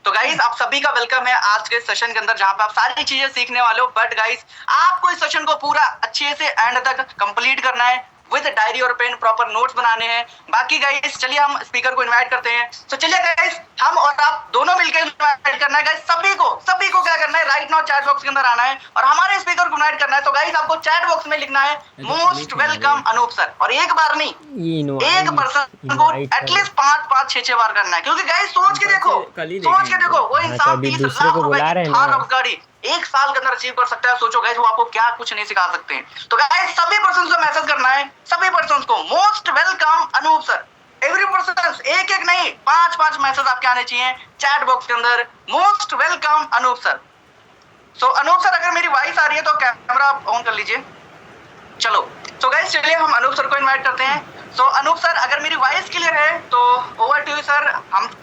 तो गाइस आप सभी का वेलकम है आज के सेशन के अंदर, जहां पे आप सारी चीजें सीखने वाले हो। बट गाइस आपको इस सेशन को पूरा अच्छे से एंड तक कंप्लीट करना है, विद डायरी और पेन, प्रॉपर नोट्स बनाने हैं। बाकी गाइस चलिए हम स्पीकर को इनवाइट करते हैं। तो चलिए गाइस हम और आप दोनों मिलकर इनवाइट करना है गाइस, सभी को क्या करना है, राइट नाउ चैट बॉक्स के अंदर आना है और हमारे स्पीकर को इनवाइट करना है। तो गाइस आपको चैट बॉक्स में लिखना है मोस्ट वेलकम अनूप सर, और एक बार नहीं, एक पर्सन को एटलीस्ट 5-5 6 बार करना है। क्योंकि गाइस सोच के देखो, वो इंसान 30 लाख रुपए की थार ऑफ गाड़ी 1 साल के अंदर अचीव कर सकता है। सोचो गाइस वो आपको क्या कुछ नहीं सिखा सकते हैं। तो गाइस सभी पर्सन को मैसेज करना है, सभी पर्सन को most welcome Anoop sir, every person, एक नहीं 5-5 मैसेज आपके आने चाहिए चैट बॉक्स के अंदर, मोस्ट वेलकम अनूप सर। सो अनूप सर अगर मेरी वॉइस आ रही है तो कैमरा ऑन कर लीजिए। चलो तो गाइस चलिए हम अनूप सर को इनवाइट करते हैं। सो अनूप सर अगर मेरी वॉइस क्लियर है तो ओवर टू यू सर।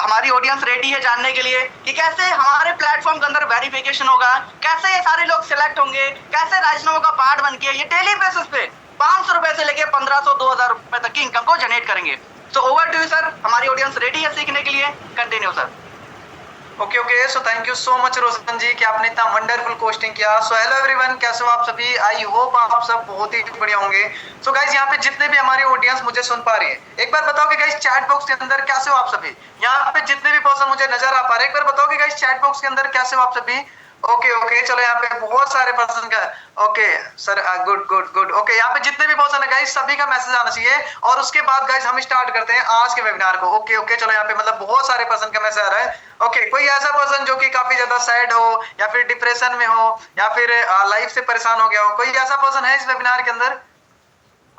हमारी ऑडियंस रेडी है जानने के लिए कि कैसे हमारे प्लेटफॉर्म के अंदर वेरिफिकेशन होगा, कैसे ये सारे लोग सिलेक्ट होंगे, कैसे राजनामा का पार्ट बन के ये डेली बेसिस पे 500 रुपए से लेके 1500-2000 रुपए तक की इनकम को जनरेट करेंगे। So over to you sir, हमारी ऑडियंस रेडी है सीखने के लिए, continue sir. Okay so thank you so much Roshan ji कि आपने इतना वंडरफुल क्वेश्चन किया। सो हेलो एवरीवन, कैसे हो आप सभी? आई होप आप सब बहुत ही बढ़िया होंगे। सो गाइस यहाँ पे जितने भी हमारी ऑडियंस मुझे सुन पा रही है, एक बार बताओ कि गाइस चैट बॉक्स के अंदर कैसे हो आप सभी? यहाँ पे जितने भी पर्सन मुझे नजर आ पा रहे हैं, एक बार बताओ कि गाइस चैट बॉक्स के अंदर कैसे हो आप सभी? ओके चलो यहाँ पे बहुत सारे पर्सन का ओके सर, गुड ओके। यहाँ पे जितने भी पर्सन है गाइस सभी का मैसेज आना चाहिए और उसके बाद गाइस हम स्टार्ट करते हैं आज के वेबिनार को। ओके चलो यहाँ पे मतलब बहुत सारे पर्सन का मैसेज आ रहा है। ओके कोई ऐसा पर्सन जो कि काफी ज्यादा सैड हो या फिर डिप्रेशन में हो या फिर लाइफ से परेशान हो गया हो, कोई ऐसा पर्सन है इस वेबिनार के अंदर?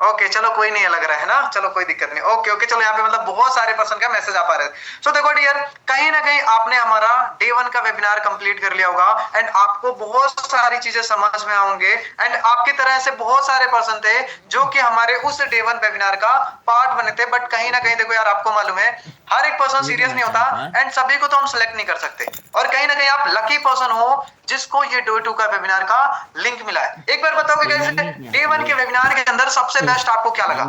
ओके चलो कोई नहीं लग रहा है ना, चलो कोई दिक्कत नहीं। ओके चलो यहाँ पे मतलब बहुत सारे पर्सन का मैसेज आ पा रहे हैं। सो देखो डियर, कहीं ना कहीं आपने हमारा डे 1 का वेबिनार कंप्लीट कर लिया होगा एंड आपको बहुत सारी चीजें समझ में आएंगे एंड आपकी तरह से बहुत सारे पर्सन थे जो कि हमारे उस डे 1 वेबिनार का पार्ट बने थे। बट कहीं ना कहीं देखो यार, आपको मालूम है हर एक पर्सन सीरियस नहीं होता एंड सभी को तो हम सिलेक्ट नहीं कर सकते, और कहीं ना कहीं आप लकी पर्सन हो जिसको ये डे 2 का वेबिनार का लिंक मिला है। एक बार बताओ कि कैसे डे 1 के वेबिनार के अंदर सबसे बेस्ट आपको क्या लगा?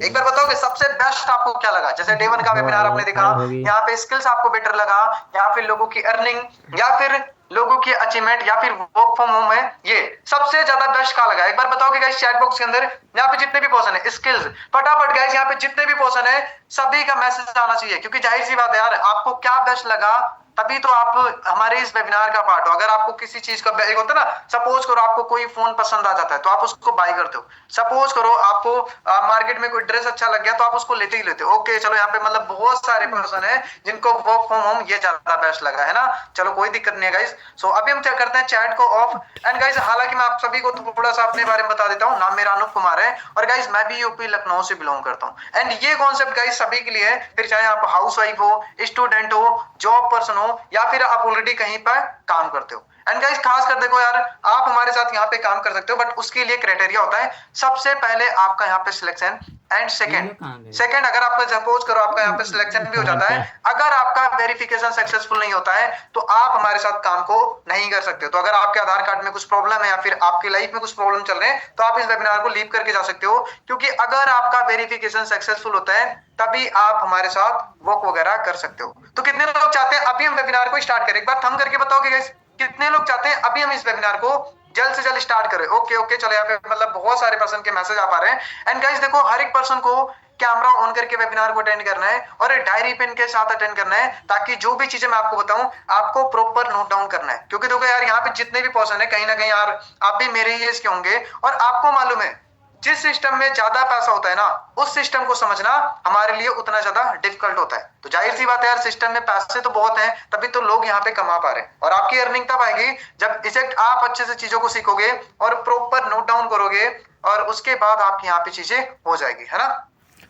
एक बार बताओ कि सबसे बेस्ट आपको क्या लगा? जैसे डे 1 का वेबिनार आपने देखा, यहाँ पे स्किल्स आपको बेटर लगा या फिर लोगों की अर्निंग या फिर लोगों की अचीवमेंट या फिर वर्क फ्रॉम होम है, ये सबसे ज्यादा बेस्ट क्या लगा? एक बार बताओ कि गाइस चैट बॉक्स के अंदर यहाँ पे जितने भी पर्सन है, स्किल्स फटाफट गाइस यहाँ पे जितने भी पर्सन है सभी का मैसेज आना चाहिए, क्योंकि जाहिर सी बात है यार, आपको क्या बेस्ट लगा तभी तो आप हमारे इस वेबिनार का पार्ट हो। अगर आपको किसी चीज का एक होता है ना, सपोज करो आपको कोई फोन पसंद आ जाता है तो आप उसको बाय करते हो। सपोज करो आपको मार्केट में कोई ड्रेस अच्छा लग गया तो आप उसको लेते ही लेते हो। ओके चलो यहाँ पे मतलब बहुत सारे पर्सन है जिनको वर्क फ्रॉम होम ये ज्यादा बेस्ट लगा है ना, चलो कोई दिक्कत नहीं है गाइस। सो अभी हम क्या करते हैं, चैट को ऑफ एंड गाइस, हालांकि मैं आप सभी को थोड़ा सा अपने बारे में बता देता हूँ। नाम मेरा अनूप कुमार है और गाइस मैं भी यूपी लखनऊ से बिलोंग करता हूँ एंड ये कॉन्सेप्ट गाइस सभी के लिए है, फिर चाहे आप हाउस वाइफ हो, स्टूडेंट हो, जॉब पर्सन हो या फिर आप ऑलरेडी कहीं पर काम करते हो। एंड गाइस खास कर देखो यार, आप हमारे साथ यहाँ पे काम कर सकते हो बट उसके लिए क्राइटेरिया होता है। सबसे पहले आपका यहाँ पे सिलेक्शन एंड सेकंड अगर आपका सपोज करो आपका यहाँ पे सिलेक्शन भी हो जाता है, अगर आपका वेरिफिकेशन सक्सेसफुल नहीं होता है तो आप हमारे साथ काम को नहीं कर सकते। तो अगर आपके आधार कार्ड में कुछ प्रॉब्लम है या फिर आपकी लाइफ में कुछ प्रॉब्लम चल रहे हैं तो आप इस वेबिनार को लीव करके जा सकते हो, क्योंकि अगर आपका वेरिफिकेशन सक्सेसफुल होता है तभी आप हमारे साथ वर्क वगैरह कर सकते हो। तो कितने लोग चाहते हैं अभी हम वेबिनार को स्टार्ट करें? एक बार थंब करके बताओगे गाइस, कितने लोग चाहते हैं अभी हम इस वेबिनार को जल्द से जल्द स्टार्ट करें? ओके चलो यहाँ पे मतलब बहुत सारे पर्सन के मैसेज आ पा रहे हैं एंड गाइस देखो, हर एक पर्सन को कैमरा ऑन करके वेबिनार को अटेंड करना है और डायरी पेन के साथ अटेंड करना है, ताकि जो भी चीजें मैं आपको बताऊं आपको प्रॉपर नोट डाउन करना है। क्योंकि देखो यार, यहाँ पे जितने भी पर्सन है कहीं ना कहीं यार आप भी मेरे ही एज के होंगे और आपको मालूम है जिस सिस्टम में ज्यादा पैसा होता है ना, उस सिस्टम को समझना हमारे लिए उतना ज्यादा डिफिकल्ट होता है। तो जाहिर सी बात है यार, सिस्टम में पैसे तो बहुत हैं तभी तो लोग यहाँ पे कमा पा रहे हैं, और आपकी अर्निंग तब आएगी जब एग्जैक्ट आप अच्छे से चीजों को सीखोगे और प्रॉपर नोट डाउन करोगे और उसके बाद आपकी यहाँ पे चीजें हो जाएगी, है ना।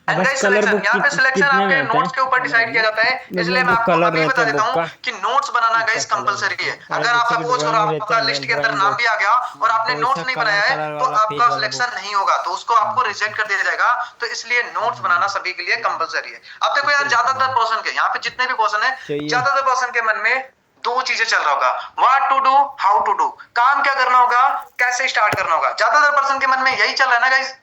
यहाँ पे सिलेक्शन आपके नोट्स के ऊपर डिसाइड किया जाता है, इसलिए मैं आपको अभी बता देता हूँ कि नोट्स बनाना गाइस कंपलसरी है। अगर आप सपोज करो आपका लिस्ट के अंदर नाम भी आ गया और आपने नोट्स नहीं बनाया है तो आपका सिलेक्शन नहीं होगा, तो उसको आपको रिजेक्ट कर दिया जाएगा। तो इसलिए नोट्स बनाना सभी के लिए कंपलसरी है। अब देखो यार, ज्यादातर पर्सन के यहाँ पे जितने भी पर्सन है, ज्यादातर पर्सन के मन में दो चीजें चल रहा होगा, what to do, how to do, काम क्या करना होगा, कैसे स्टार्ट करना होगा। ज्यादातर पर्सन के मन में यही चल रहा है ना गाइस,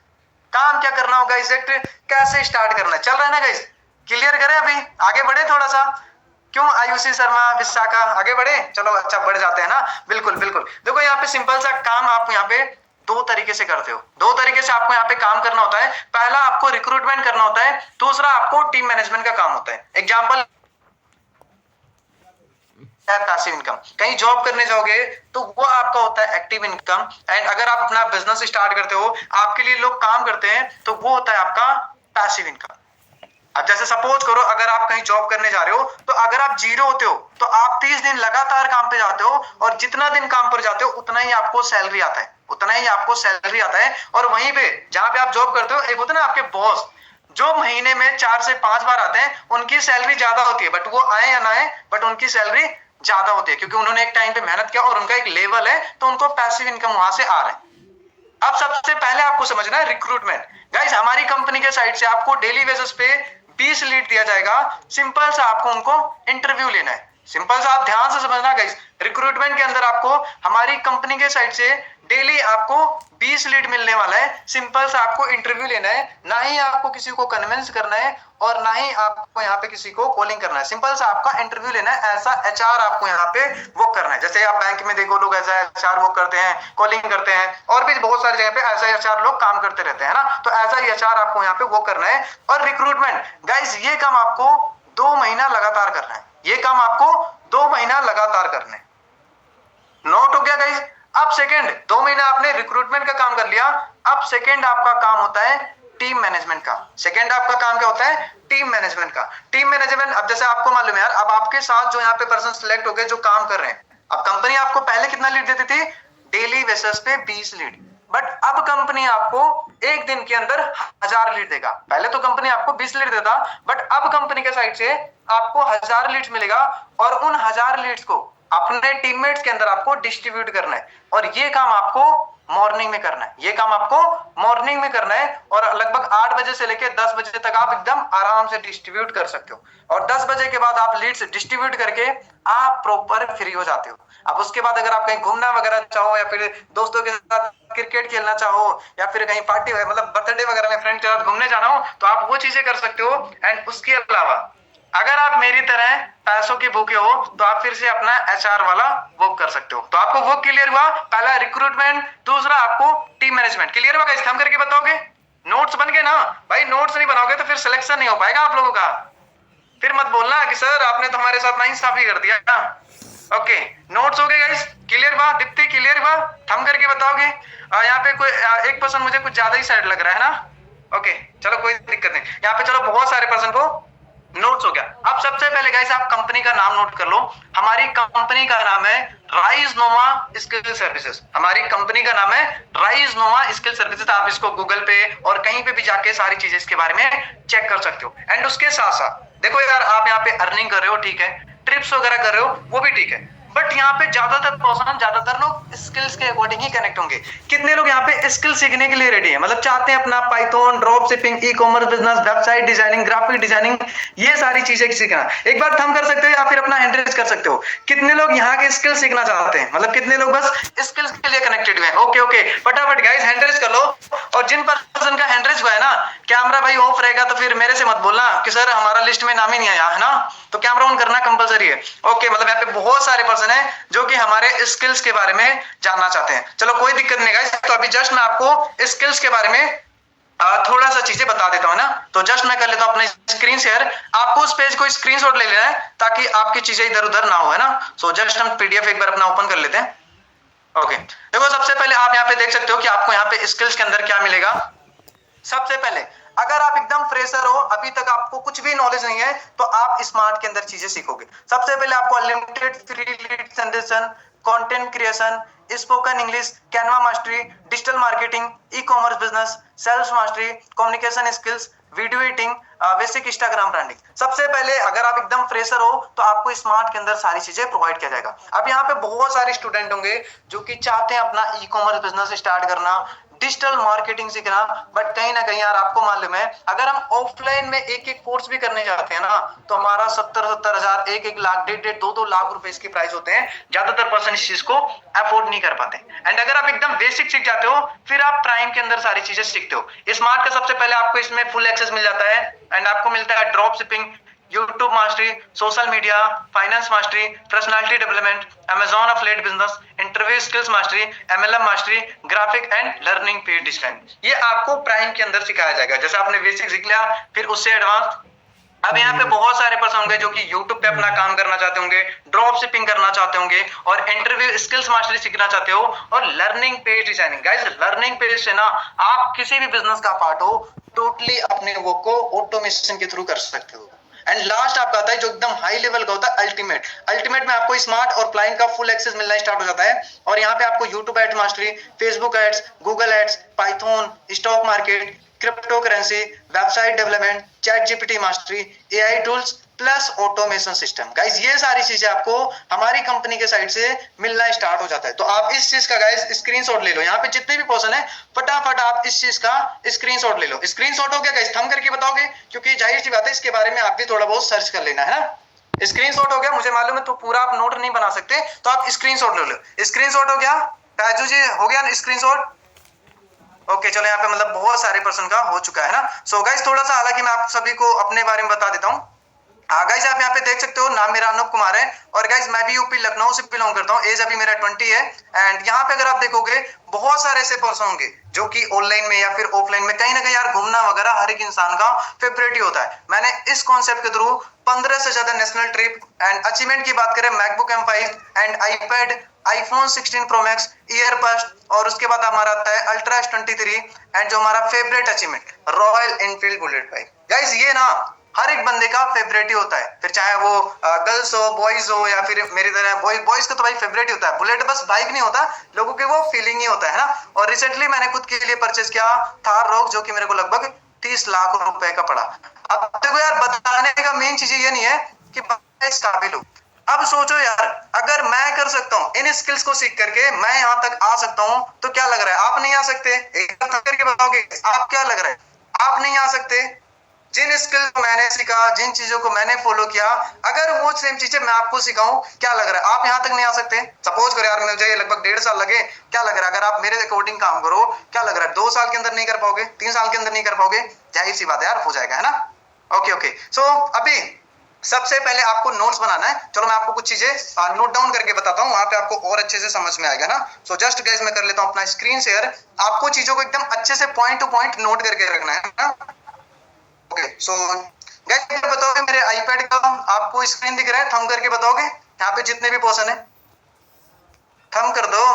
काम क्या करना होगा, एग्जैक्ट कैसे स्टार्ट करना है, चल रहा है ना गाइस। क्लियर करें, अभी आगे बढ़े थोड़ा सा। क्यों आयुषी शर्मा विशाखा आगे बढ़े? चलो अच्छा बढ़ जाते हैं ना, बिल्कुल बिल्कुल। देखो यहाँ पे सिंपल सा काम आप यहाँ पे दो तरीके से करते हो, दो तरीके से आपको यहाँ पे काम करना होता है। पहला आपको रिक्रूटमेंट करना होता है, दूसरा आपको टीम मैनेजमेंट का काम होता है। एग्जाम्पल पैसिव इनकम, कहीं जॉब करने जाओगे तो वो आपका होता है एक्टिव इनकम। एंड अगर आप अपना बिजनेस स्टार्ट करते हो, आपके लिए लोग काम करते हैं, तो वो होता है आपका पैसिव इनकम। अब जैसे सपोज करो अगर आप कहीं जॉब करने जा रहे हो, तो अगर आप जीरो होते हो तो आप 30 दिन लगातार काम पे जाते हो, और जितना दिन काम पर जाते हो उतना ही आपको सैलरी आता है, उतना ही आपको सैलरी आता है। और वहीं पे जहां पे आप जॉब करते हो, एक होता है ना आपके बॉस, जो महीने में 4 से 5 बार आते हैं, उनकी सैलरी ज्यादा होती है, बट वो आए या ना आए, बट उनकी सैलरी ज्यादा होती है, क्योंकि उन्होंने एक टाइम पे मेहनत किया और उनका एक लेवल है, तो उनको पैसिव इनकम वहां से आ रहा है। अब सबसे पहले आपको समझना है रिक्रूटमेंट। गाइस हमारी कंपनी के साइड से आपको डेली बेसिस पे 20 लीड दिया जाएगा। सिंपल सा आपको उनको इंटरव्यू लेना है। सिंपल सा आप ध्यान से समझना गाइस, रिक्रूटमेंट के अंदर आपको हमारी कंपनी के साइड से डेली आपको 20 लीड मिलने वाला है। सिंपल सा आपको इंटरव्यू लेना है, ना ही आपको किसी को कन्विंस करना है और ना ही आपको यहाँ पे किसी को कॉलिंग करना है। सिंपल सा आपका इंटरव्यू लेना है, ऐसा एचआर आपको यहाँ पे वो करना है। जैसे आप बैंक में देखो लोग ऐसा एचआर वो करते हैं, कॉलिंग करते हैं, और भी बहुत सारी जगह पे ऐसा एचआर लोग काम करते रहते हैं ना, तो ऐसा ही एचआर आपको यहाँ पे वो करना है। और रिक्रूटमेंट गाइस ये काम आपको 2 महीना लगातार करना है, ये काम आपको 2 महीना लगातार करना है। नोट हो गया गाइस? अब सेकंड 2 महीना आपने रिक्रूटमेंट का काम कर लिया, अब सेकंड आपका काम होता है टीम मैनेजमेंट का। सेकंड आपका काम क्या होता है? टीम मैनेजमेंट का। टीम मैनेजमेंट, अब जैसे आपको मालूम है यार, अब आपके साथ जो यहाँ पे पर्सन सिलेक्ट हो गए जो काम कर रहे हैं, अब कंपनी आपको पहले कितना लीड देती थी? डेली बेसिस पे 20 लीड, बट अब कंपनी आपको एक दिन के अंदर 1000 लीड देगा। पहले तो कंपनी आपको 20 लीड देता, बट अब कंपनी के साइड से आपको 1000 लीड्स मिलेगा, और उन 1000 लीड्स को अपने टीममेट्स के अंदर आपको डिस्ट्रीब्यूट करना है। और ये काम आपको मॉर्निंग में करना है, ये काम आपको मॉर्निंग में करना है। और लगभग 8 बजे से लेकर 10 बजे तक आप एकदम आराम से डिस्ट्रीब्यूट कर सकते हो। और 10 बजे के बाद आप लीड्स डिस्ट्रीब्यूट करके आप प्रॉपर फ्री हो जाते हो। अब उसके बाद अगर आप कहीं घूमना वगैरह चाहो, या फिर दोस्तों के साथ क्रिकेट खेलना चाहो, या फिर कहीं पार्टी मतलब बर्थडे वगैरह में फ्रेंड के साथ घूमने जाना हो, तो आप वो चीजें कर सकते हो। एंड उसके अलावा अगर आप मेरी तरह पैसों के भूखे हो, तो आप फिर से अपना एचआर वाला वर्क कर सकते हो। तो आपको वो क्लियर हुआ? पहला रिक्रूटमेंट, दूसरा आपको टीम मैनेजमेंट। क्लियर हुआ गाइस? थम करके बताओगे? नोट्स बन गए ना भाई? नोट्स नहीं बनाओगे तो फिर सिलेक्शन नहीं हो पाएगा आप लोगों का। फिर मत बोलना कि सर आपने तो हमारे साथ नाइंसाफी कर दिया। ओके, नोट्स हो गए गाइस? क्लियर हुआ? दीप्ति क्लियर हुआ? थम करके बताओगे? यहाँ पे कोई एक पर्सन मुझे कुछ ज्यादा ही साइड लग रहा है ना। ओके चलो कोई दिक्कत नहीं, यहाँ पे चलो बहुत सारे पर्सन को नोट्स हो गया। अब सबसे पहले गाइस आप कंपनी का नाम नोट कर लो। हमारी कंपनी का नाम है राइज नोमा स्किल सर्विसेज। हमारी कंपनी का नाम है राइज नोमा स्किल सर्विसेज। आप इसको गूगल पे और कहीं पे भी जाके सारी चीजें इसके बारे में चेक कर सकते हो। एंड उसके साथ साथ देखो यार, आप यहाँ पे अर्निंग कर रहे हो, ठीक है, ट्रिप्स वगैरह कर रहे हो, वो भी ठीक है, बट यहाँ पे ज्यादातर लोग स्किल्स के अकॉर्डिंग ही कनेक्ट होंगे। कितने लोग यहाँ पे स्किल सीखने के लिए रेडी है, मतलब चाहते हैं अपना पाइथन, ड्रॉप शिपिंग, ई commerce business, website designing, graphic designing, ये सारी चीजें सीखना? एक बार थम कर सकते हो या फिर अपना हैंड रेज कर सकते हो। कितने लोग यहाँ के स्किल सीखना चाहते हैं, मतलब कितने लोग बस स्किल्स के लिए कनेक्टेड हुए हैं? ओके ओके, फटाफट गाइस हैंड रेज कर लो। और जिन पर्सन का हैंड रेज हुआ है ना, कैमरा भाई ऑफ रहेगा, तो फिर मेरे से मत बोलना कि सर हमारा लिस्ट में नाम ही नहीं आया है ना, तो कैमरा ऑन करना कंपलसरी है। ओके, मतलब यहाँ पे बहुत सारे पर्सन है जो कि हमारे स्किल्स के बारे में जानना चाहते हैं। चलो कोई दिक्कत नहीं गाइस, तो अभी जस्ट मैं आपको स्किल्स के बारे में थोड़ा सा चीजें बता देता हूं ना। तो जस्ट मैं कर लेता हूं अपने स्क्रीन शेयर। आपको उस पेज को स्क्रीनशॉट ले लेना है ताकि आपकी चीजें इधर उधर ना हो, है ना। सो जस्ट हम पीडीएफ एक बार अपना ओपन कर लेते हैं। ओके, देखो सबसे पहले आप यहाँ पे देख सकते हो कि आपको यहाँ पे स्किल्स के अंदर क्या मिलेगा। सबसे पहले अगर आप एकदम फ्रेशर हो, अभी तक आपको कुछ भी नॉलेज नहीं है, तो आप स्मार्ट के अंदर चीजें सीखोगे। सबसे पहले आपको unlimited free lead generation, content creation, spoken English, Canva mastery, digital marketing, e commerce business, sales mastery, communication skills, video editing, basic Instagram branding. सबसे पहले अगर आप एकदम फ्रेशर हो तो आपको स्मार्ट के अंदर सारी चीजें प्रोवाइड किया जाएगा। अब यहाँ पे बहुत सारे स्टूडेंट होंगे जो कि चाहते हैं अपना ई कॉमर्स बिजनेस स्टार्ट करना, डिजिटल मार्केटिंग सीखना, बट कहीं ना कहीं यार आपको मालूम है, अगर हम ऑफलाइन में एक एक कोर्स भी करने जाते हैं ना, तो हमारा 70-70 हजार, 1-1 लाख, 1.5-1.5, 2-2 लाख रुपए इसके प्राइस होते हैं। ज्यादातर पर्सन इस चीज को अफोर्ड नहीं कर पाते। एंड अगर आप एकदम बेसिक सीख जाते हो, फिर आप प्राइम के अंदर सारी चीजें सीखते हो। स्मार्ट का सबसे पहले आपको इसमें फुल एक्सेस मिल जाता है। एंड आपको मिलता है drop shipping, YouTube mastery, social media, finance mastery, personality development, Amazon affiliate business, interview skills mastery, MLM mastery, graphic and learning page design. ये आपको प्राइम के अंदर सिखाया जाएगा। जैसे आपने बेसिक सीख लिया, फिर उससे एडवांस। अब यहाँ पे बहुत सारे पर्सन होंगे जो कि YouTube पे अपना काम करना चाहते होंगे, ड्रॉप शिपिंग करना चाहते होंगे और इंटरव्यू स्किल्स मास्टरी सीखना चाहते हो और learning page designing. Guys learning page से ना आप किसी भी बिजनेस का पार्ट हो टोटली अपने वो को ऑटोमेशन के थ्रू कर सकते हो। एंड लास्ट आपका आता है जो एकदम हाई लेवल का होता है अल्टीमेट। अल्टीमेट में आपको स्मार्ट और प्लाइन का फुल एक्सेस मिलना स्टार्ट हो जाता है और यहाँ पे आपको YouTube ad mastery, Facebook ads, Google ads, Python, stock market, crypto currency, website development, chat GPT mastery, AI tools plus automation system. Guys ये सारी चीजें आपको हमारी कंपनी के साइड से मिलना स्टार्ट हो जाता है। तो आप इस चीज का गाइस स्क्रीनशॉट ले लो। यहाँ पे जितने भी पर्सन है फटाफट आप इस चीज का स्क्रीनशॉट ले लो। स्क्रीनशॉट हो गया गाइस, थंब करके बताओगे क्योंकि जाहिर सी बात है इसके बारे में आप भी थोड़ा बहुत सर्च कर लेना है ना। स्क्रीनशॉट हो गया, मुझे मालूम है तो पूरा आप नोट नहीं बना सकते तो आप स्क्रीनशॉट ले लो। स्क्रीनशॉट हो गया राजू जी, हो गया स्क्रीनशॉट? ओके चलो यहाँ पे मतलब बहुत सारे पर्सन का हो चुका है ना। सो गाइस थोड़ा सा हालांकि मैं आप सभी को अपने बारे में बता देता हूँ। गाइस आप यहाँ पे देख सकते हो नाम मेरा अनूप कुमार है और गाइस मैं भी यूपी लखनऊ से बिलोंग करता हूँ। एज अभी मेरा 20 है एंड यहाँ पे अगर आप देखोगे बहुत सारे ऐसे पर्सन होंगे जो कि ऑनलाइन में या फिर ऑफलाइन में कहीं ना कहीं यार घूमना वगैरह हर एक इंसान का फेवरेट ही होता है। मैंने इस कॉन्सेप्ट के थ्रू 15 से ज्यादा नेशनल ट्रिप एंड अचीवमेंट की बात करें MacBook M5 and iPad, iPhone 16 pro max, earbuds और उसके बाद हमारा आता है अल्ट्रा S23 एंड जो हमारा favourite achievement royal Enfield bullet bike. Guys ये ना हर एक बंदे का फेवरेट ही होता है, फिर चाहे वो गर्ल्स हो बॉयज हो या फिर मेरी तरह बॉयज का तो भाई फेवरेट ही होता है। बुलेट बस बाइक नहीं होता, लोगों के वो फीलिंग ही होता है ना। और रिसेंटली मैंने खुद के लिए परचेस किया थार रॉक जो कि मेरे को लगभग 30 लाख रुपए का पड़ा। अब देखो यार बताने का मेन चीज ये नहीं है कि इस काबिल हो। अब सोचो यार अगर मैं कर सकता हूँ इन स्किल्स को सीख करके मैं यहाँ तक आ सकता हूँ तो क्या लग रहा है आप नहीं आ सकते? एक बार करके बताओगे आप क्या लग रहा है आप नहीं आ सकते? जिन स्किल को मैंने सीखा, जिन चीजों को मैंने फॉलो किया, अगर वो सेम चीजें मैं आपको सिखाऊं क्या लग रहा है आप यहाँ तक नहीं आ सकते? सपोज करो यार मुझे लगभग 1.5 साल लगे, क्या लग रहा है अगर आप मेरे अकॉर्डिंग काम करो क्या लग रहा है 2 साल के अंदर नहीं कर पाओगे? 3 साल के अंदर नहीं कर पाओगे? जाहिर सी बात है यार हो जाएगा है ना। ओके सो अभी सबसे पहले आपको नोट्स बनाना है। चलो मैं आपको कुछ चीजें नोट डाउन करके बताता हूँ, वहां पे आपको और अच्छे से समझ में आएगा ना। सो जस्ट गाइस मैं कर लेता हूँ अपना स्क्रीन शेयर। आपको चीजों को एकदम अच्छे से पॉइंट टू पॉइंट नोट करके रखना है ना। ओके सो गाइस बताओगे मेरे आईपैड का आपको स्क्रीन दिख रहा है? थंब करके बताओगे यहाँ पे जितने भी पर्सन है, थंब कर दो।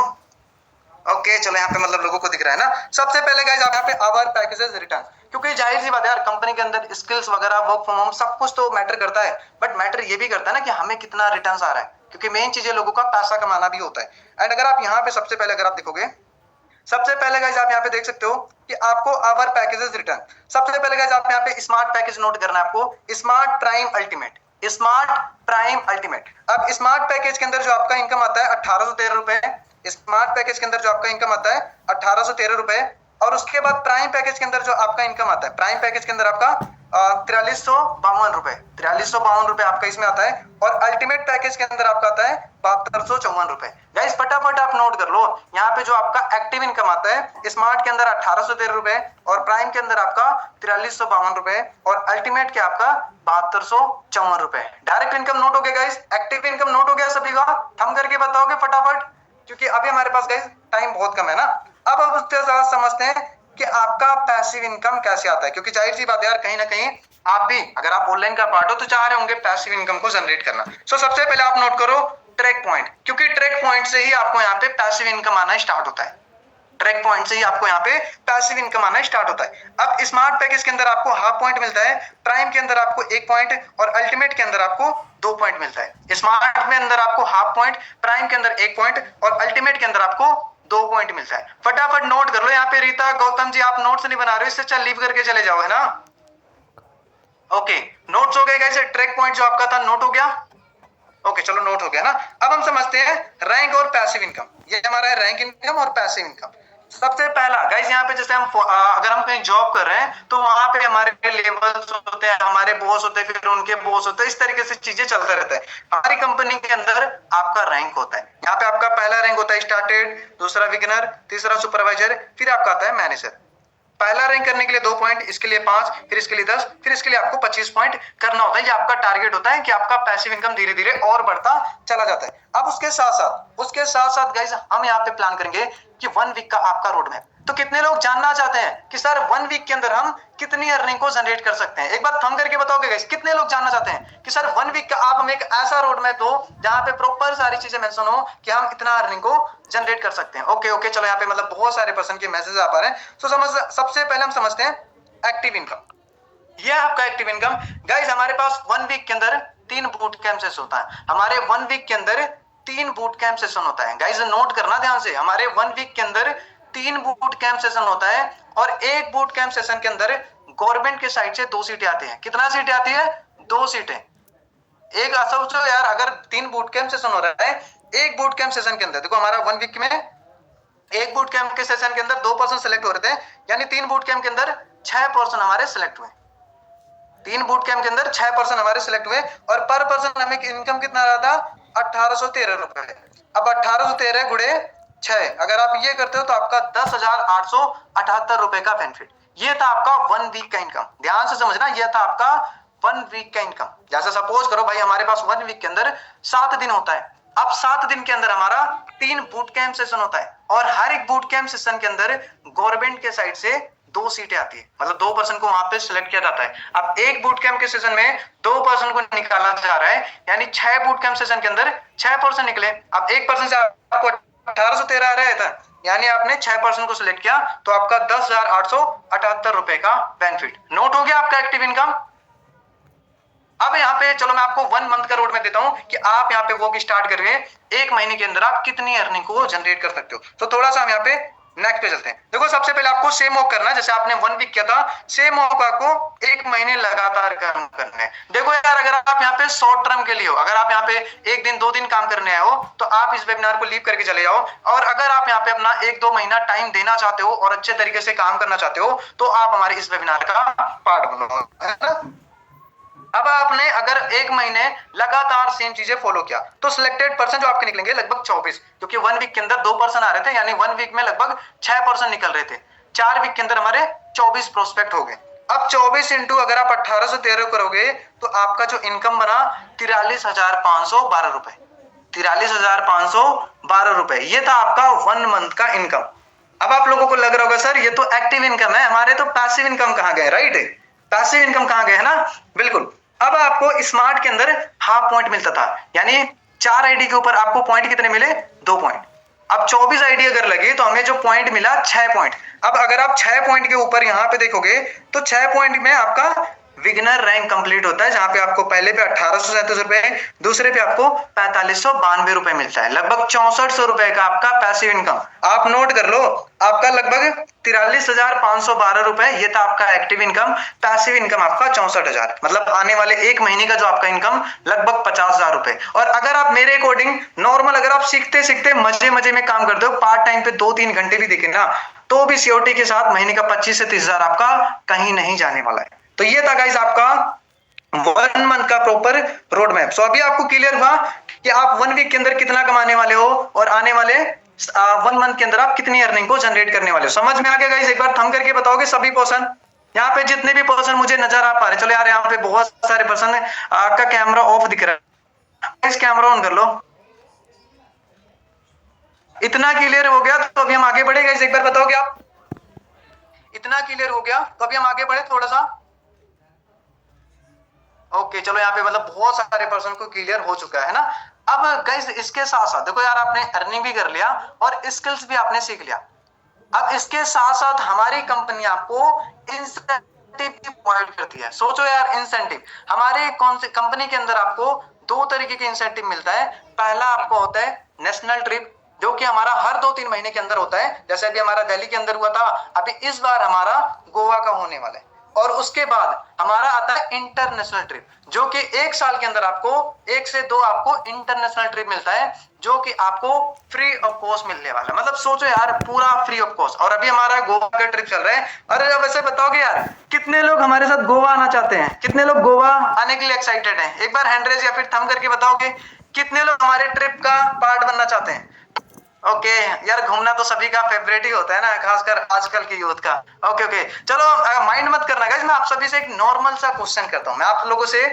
ओके चलो यहाँ पे मतलब लोगों को दिख रहा है ना। सबसे पहले गाइस आप यहाँ पे आवर पैकेजेस रिटर्न, क्योंकि जाहिर सी बात है यार कंपनी के अंदर स्किल्स वगैरह वर्क फ्रॉम होम सब कुछ तो मैटर करता है, बट मैटर ये भी करता है ना कि हमें कितना रिटर्न्स आ रहा है, क्योंकि मेन चीज है लोगों का पैसा कमाना भी होता है। एंड अगर आप यहाँ पे सबसे पहले अगर आप देखोगे, सबसे पहले गाइस आप यहाँ पे देख सकते हो कि आपको आवर पैकेजेस रिटर्न, सबसे पहले गाइस आप यहाँ पे स्मार्ट पैकेज नोट करना है आपको, smart prime ultimate, smart prime ultimate. अब स्मार्ट पैकेज के अंदर जो आपका इनकम आता है 1813 रुपए, स्मार्ट पैकेज के अंदर जो आपका इनकम आता है 1813 रुपए, और उसके बाद प्राइम पैकेज के अंदर जो आपका इनकम आता है, प्राइम पैकेज के अंदर आपका 4352 रुपए, 4352 रुपए आपका इसमें आता है, और अल्टीमेट पैकेज के अंदर आपका आता है 7254 रुपए। गाइस फटाफट आप नोट कर लो, यहाँ पे जो आपका एक्टिव इनकम आता है स्मार्ट के अंदर 1813 रुपए और प्राइम के अंदर आपका 4352 रुपए और अल्टीमेट के आपका 7254 रुपए। डायरेक्ट इनकम नोट हो गया गाइस, एक्टिव इनकम नोट हो गया सभी का? थंब करके बताओगे फटाफट, क्योंकि अभी हमारे पास गाइस टाइम बहुत कम है ना। अब हम उसके साथ समझते हैं कि आपका पैसिव इनकम कैसे आता है, क्योंकि जाहिर सी बात है यार कहीं ना कहीं आप भी अगर आप ऑनलाइन का पार्ट हो तो चाह रहे होंगे पैसिव इनकम को जनरेट करना। सो सबसे पहले आप नोट करो ट्रैक पॉइंट, क्योंकि ट्रैक पॉइंट से ही आपको यहाँ पे पैसिव इनकम आना स्टार्ट होता है, ट्रैक पॉइंट से ही आपको यहाँ पे पैसिव इनकम आना स्टार्ट होता है। अब स्मार्ट पैकेज के अंदर आपको हाफ पॉइंट मिलता है, प्राइम के अंदर आपको 1 पॉइंट और अल्टीमेट के अंदर आपको 2 पॉइंट मिलता है। स्मार्ट में अंदर आपको हाफ पॉइंट, प्राइम के अंदर 1 पॉइंट और अल्टीमेट के अंदर आपको 2 पॉइंट मिलता है। फटाफट नोट कर लो। यहाँ पे रीता गौतम जी आप नोट्स नहीं बना रहे हो, इससे अच्छा लीव करके चले जाओ है ना। ओके नोट्स हो गए गाइस, ट्रैक पॉइंट जो आपका था नोट हो गया। ओके चलो नोट हो गया ना। अब हम समझते हैं रैंक और पैसिव इनकम। ये हमारा है रैंक इनकम और पैसिव इनकम। सबसे पहला गाइस यहाँ पे जैसे हम अगर हम कहीं जॉब कर रहे हैं तो वहां पे हमारे लेवल्स होते हैं, हमारे बॉस होते हैं, फिर उनके बॉस होते हैं, इस तरीके से चीजें चलते रहते हैं। हमारी कंपनी के अंदर आपका रैंक होता है, यहाँ पे आपका पहला रैंक होता है स्टार्टेड, दूसरा बिगिनर, तीसरा सुपरवाइजर, फिर आपका आता है मैनेजर। पहला रैंक करने के लिए 2 पॉइंट, इसके लिए 5, फिर इसके लिए 10, फिर इसके लिए आपको 25 पॉइंट करना होता है। ये आपका टारगेट होता है कि आपका पैसिव इनकम धीरे धीरे और बढ़ता चला जाता है। अब उसके साथ साथ गाइस हम यहाँ पे प्लान करेंगे कि 1 वीक का आपका रोड मैप। तो कितने लोग जानना चाहते हैं कि सर 1 वीक के अंदर हम कितनी अर्निंग को जनरेट कर सकते हैं? एक बार थंब करके बताओगे गाइस, कितने लोग जानना चाहते हैं कि सर 1 वीक का आप हमें एक ऐसा रोड मैप दो जहां पे प्रॉपर सारी चीजें मेंशन हो कि हम इतना अर्निंग को जनरेट कर सकते हैं। ओके चलो, यहाँ पे मतलब बहुत सारे पर्सन के मैसेज आ पा रहे हैं। तो सबसे पहले हम समझते हैं एक्टिव इनकम। ये आपका एक्टिव इनकम गाइस, हमारे पास 1 वीक के अंदर 3 बूट कैंप सेशन होता है। हमारे 1 वीक के अंदर 3 बूट कैंप सेशन होता है। गाइस नोट करना ध्यान से, हमारे 1 वीक के अंदर 3 बूट कैंप सेशन होता है और एक बूट कैंप सेशन के अंदर गवर्नमेंट के साइड से 2 सीटें आती हैं। कितना सीटें आती है? 2 सीटें। एक सोचो यार, अगर 3 बूट कैंप सेशन हो रहा है, एक बूट कैंप सेशन के अंदर देखो हमारा 1 वीक में एक बूट कैंप के सेशन के अंदर 2 पर्सन सिलेक्ट हो रहे थे, यानी 3 बूट कैंप के अंदर 6 पर्सन हमारे सिलेक्ट हुए। 3 बूट कैंप के अंदर 6 पर्सन हमारे सिलेक्ट हुए और पर पर्सन हमें इनकम कितना आ रहा था? 1813 रुपए। अब 1813 गुणे 6 अगर आप ये करते हो तो आपका 10,878 रुपए का बेनिफिट। ये था आपका 1 वीक का इनकम। ध्यान से समझना, ये था आपका 1 वीक का इनकम। जैसे सपोज करो भाई हमारे पास 1 वीक के अंदर 7 दिन होता है। अब 7 दिन के अंदर हमारा 3 बूट कैंप सेशन होता है और हर एक बूट कैंप सेशन के अंदर गवर्नमेंट के साइड से 2 सीटें आती है, मतलब 2 पर्सन को वहां पे सिलेक्ट किया जाता है। अब एक बूट कैंप के सेशन में 2 पर्सन को निकाला जा रहा है, यानी 6 बूट कैंप सेशन के अंदर 6 पर्सन निकले। अब एक पर्सन से आपको 1813 आ रहा था, यानी आपने 6 पर्सन को सिलेक्ट किया तो आपका 10,878 रुपए का बेनिफिट। नोट हो गया आपका एक्टिव इनकम। अब यहाँ पे चलो मैं आपको 1 मंथ का रोड मैप देता हूं कि आप यहाँ पे वर्क स्टार्ट करके 1 महीने के अंदर आप कितनी अर्निंग को जनरेट कर सकते हो। तो थोड़ा सा हम यहाँ पे नेक्स्ट पे चलते हैं। देखो सबसे पहले आपको सेम वर्क करना है, जैसे आपने 1 वीक किया था, सेम वर्क आपको 1 महीने लगातार काम करना है। देखो यार, अगर आप यहाँ पे शॉर्ट टर्म के लिए हो, अगर आप यहाँ पे 1 दिन 2 दिन काम करने आए हो तो आप इस वेबिनार को लीव करके चले जाओ। और अगर आप यहाँ पे अपना 1-2 महीना टाइम देना चाहते हो और अच्छे तरीके से काम करना चाहते हो तो आप हमारे इस वेबिनार का पार्ट बनो, है ना। अब आपने अगर 1 महीने लगातार सेम चीजें फॉलो किया तो सिलेक्टेड पर्सन जो आपके निकलेंगे लगभग 24, क्योंकि 1 वीक के अंदर 2 पर्सन आ रहे थे, यानी 1 वीक में लगभग 6 पर्सन निकल रहे थे। 4 वीक के अंदर हमारे 24 प्रोस्पेक्ट हो गए। अब 24 इंटू अगर आप 1813 करोगे तो आपका जो इनकम बना 43,512 रुपए। 43,512 रुपए, ये था आपका 1 मंथ का इनकम। अब आप लोगों को लग रहा होगा सर ये तो एक्टिव इनकम है, हमारे तो पैसिव इनकम कहाँ गए, राइट? पैसिव इनकम कहाँ गए, है ना। बिल्कुल। अब आपको स्मार्ट के अंदर हाफ पॉइंट मिलता था, यानी 4 आईडी के ऊपर आपको पॉइंट कितने मिले? 2 पॉइंट। अब 24 आईडी अगर लगे तो हमें जो पॉइंट मिला 6 पॉइंट। अब अगर आप 6 पॉइंट के ऊपर यहाँ पे देखोगे तो 6 पॉइंट में आपका विगनर रैंक कंप्लीट होता है, जहां पे आपको पहले पे 1837 रुपए, दूसरे पे आपको 4592 रुपए मिलता है। लगभग 6400 रुपए का आपका पैसिव इनकम। आप नोट कर लो, आपका लगभग 43,512 रुपए, ये था आपका एक्टिव इनकम। पैसिव इनकम आपका 64,000, मतलब आने वाले 1 महीने का जो आपका इनकम लगभग 50,000 रुपए। और अगर आप मेरे अकॉर्डिंग नॉर्मल अगर आप सीखते सीखते मजे मजे में काम करते हो, पार्ट टाइम पे 2-3 घंटे भी देखें ना, तो भी सीओटी के साथ महीने का 25 से 30,000 आपका कहीं नहीं जाने वाला है। तो ये था गाइस आपका 1 मंथ का प्रॉपर रोड मैप। सो अभी आपको क्लियर हुआ कि आप 1 वीक के अंदर कितना कमाने वाले हो और आने वाले 1 मंथ के अंदर आप कितनी अर्निंग को जनरेट करने वाले हो। समझ में आ गया गाइस? एक बार थंब करके बताओगे सभी पर्सन, यहाँ पे जितने भी पर्सन मुझे नजर आ पा रहे। चलो यार, यहाँ पे बहुत सारे पर्सन है, आपका कैमरा ऑफ दिख रहा है, इस कैमरा ऑन कर लो। इतना क्लियर हो गया तो अभी हम आगे बढ़े गाइस, एक बार बताओगे आप? इतना क्लियर हो गया तो अभी हम आगे बढ़े थोड़ा सा। ओके चलो, यहाँ पे मतलब बहुत सारे पर्सन को क्लियर हो चुका है ना। अब गाइस इसके साथ साथ देखो यार, आपने अर्निंग भी कर लिया और स्किल्स भी आपने सीख लिया। अब इसके साथ साथ हमारी कंपनी आपको इंसेंटिव भी प्रोवाइड करती है। सोचो यार, इंसेंटिव हमारे कौन से कंपनी के अंदर आपको 2 तरीके के इंसेंटिव मिलता है। पहला आपको होता है नेशनल ट्रिप, जो कि हमारा हर 2-3 महीने के अंदर होता है। जैसे अभी हमारा दिल्ली के अंदर हुआ था, अभी इस बार हमारा गोवा का होने वाला है। और उसके बाद हमारा आता है इंटरनेशनल ट्रिप, जो कि 1 साल के अंदर आपको 1 से 2 आपको इंटरनेशनल ट्रिप मिलता है, जो कि आपको फ्री ऑफ कॉस्ट मिलने वाला है। मतलब सोचो यार, पूरा फ्री ऑफ कॉस्ट। और अभी हमारा गोवा का ट्रिप चल रहा है। अरे अब ऐसे बताओगे यार, कितने लोग हमारे साथ गोवा आना चाहते हैं? कितने लोग गोवा आने के लिए एक्साइटेड हैं? एक बार हैंड रेज या फिर थंब करके बताओगे कितने लोग हमारे ट्रिप का पार्ट बनना चाहते हैं। ओके यार, घूमना तो सभी का फेवरेट ही होता है ना, खासकर आजकल की यूथ का। ओके ओके, चलो माइंड मत करना गाइस, मैं आप सभी से एक नॉर्मल सा क्वेश्चन करता हूँ। मैं आप लोगों से